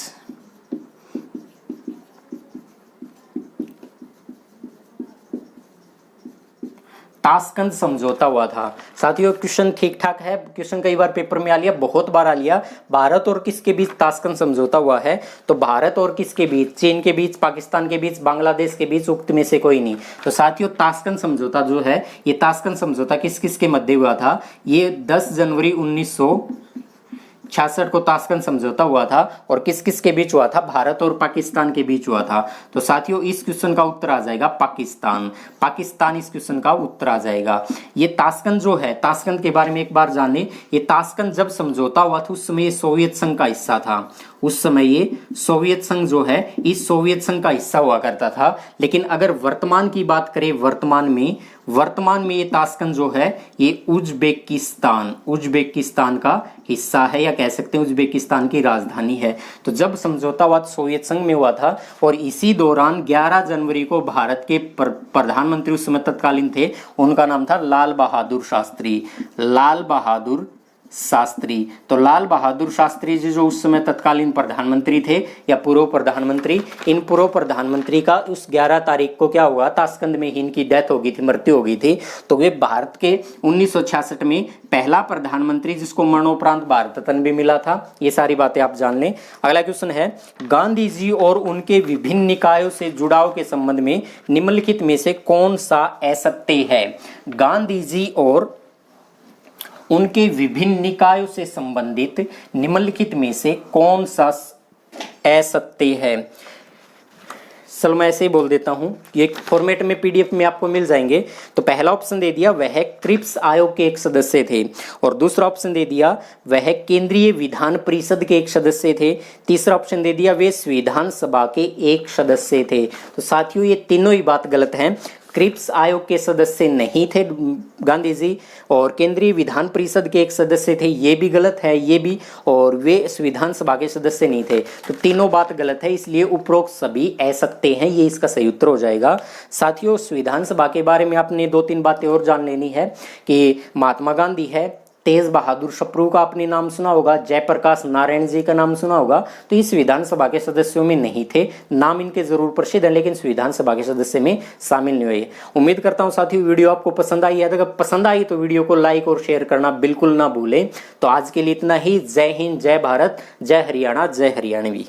[SPEAKER 1] ताशकंद समझौता हुआ था। साथियों क्वेश्चन ठीक ठाक है, क्वेश्चन कई बार पेपर में आ लिया, बहुत बार आ लिया। भारत और किसके बीच ताशकंद समझौता हुआ है, तो भारत और किसके बीच, चीन के बीच, पाकिस्तान के बीच, बांग्लादेश के बीच, उक्त में से कोई नहीं। तो साथियों ताशकंद समझौता जो है, ये ताशकंद समझौता किस किस के मध्य हुआ था, ये 10 जनवरी 1966 को ताशकंद समझौता हुआ था और किस किस के बीच हुआ था, भारत और पाकिस्तान के बीच हुआ था। तो साथियों इस क्वेश्चन का उत्तर आ जाएगा पाकिस्तान इस क्वेश्चन का उत्तर आ जाएगा। ये ताशकंद जो है, ताशकंद के बारे में एक बार जाने, ये ताशकंद जब समझौता हुआ था उस समय ये सोवियत संघ का हिस्सा था, उस समय ये सोवियत संघ जो है इस सोवियत संघ का हिस्सा हुआ करता था। लेकिन अगर वर्तमान की बात करें, वर्तमान में ये ताशकंद जो है ये उज्बेकिस्तान का हिस्सा है, या कह सकते हैं उज्बेकिस्तान की राजधानी है। तो जब समझौता हुआ सोवियत संघ में हुआ था और इसी दौरान 11 जनवरी को भारत के प्रधानमंत्री उस समय तत्कालीन थे, उनका नाम था लाल बहादुर शास्त्री। तो लाल बहादुर शास्त्री जी जो उस समय तत्कालीन प्रधानमंत्री थे या पूर्व प्रधानमंत्री, इन पूर्व प्रधानमंत्री का उस 11 तारीख को क्या हुआ, ताशकंद में ही इनकी डेथ हो गई थी, मृत्यु हो गई थी। तो वे भारत के 1966 में पहला प्रधानमंत्री जिसको मरणोपरांत भारत रत्न भी मिला था। ये सारी बातें आप जान लें। अगला क्वेश्चन है गांधी जी और उनके विभिन्न निकायों से जुड़ाव के संबंध में निम्नलिखित में से कौन सा असत्य है। गांधी जी और उनके विभिन्न निकायों से संबंधित निम्नलिखित में से कौन सा असत्य है। चलो मैं ऐसे ही बोल देता हूं, ये फॉर्मेट में पीडीएफ में आपको मिल जाएंगे। तो पहला ऑप्शन दे दिया वह क्रिप्स आयोग के एक सदस्य थे, और दूसरा ऑप्शन दे दिया वह केंद्रीय विधान परिषद के एक सदस्य थे, तीसरा ऑप्शन दे दिया वे संविधान सभा के एक सदस्य थे। तो साथियों ये तीनों ही बात गलत है। क्रिप्स आयोग के सदस्य नहीं थे गांधी जी, और केंद्रीय विधान परिषद के एक सदस्य थे, ये भी गलत है ये भी, और वे संविधान सभा के सदस्य नहीं थे। तो तीनों बात गलत है, इसलिए उपरोक्त सभी असत्य हैं, ये इसका सही उत्तर हो जाएगा। साथियों, संविधान सभा के बारे में आपने 2-3 बातें और जान लेनी है कि महात्मा गांधी है, तेज बहादुर सप्रू का आपने नाम सुना होगा, जयप्रकाश नारायण जी का नाम सुना होगा, तो इस विधान सभा के सदस्यों में नहीं थे। नाम इनके जरूर प्रसिद्ध है लेकिन संविधान सभा के सदस्य में शामिल नहीं हुए। उम्मीद करता हूं साथियों वीडियो आपको पसंद आई है। अगर पसंद आई तो वीडियो को लाइक और शेयर करना बिल्कुल ना भूलें। तो आज के लिए इतना ही। जय हिंद, जय भारत, जय हरियाणा, जय हरियाणवी।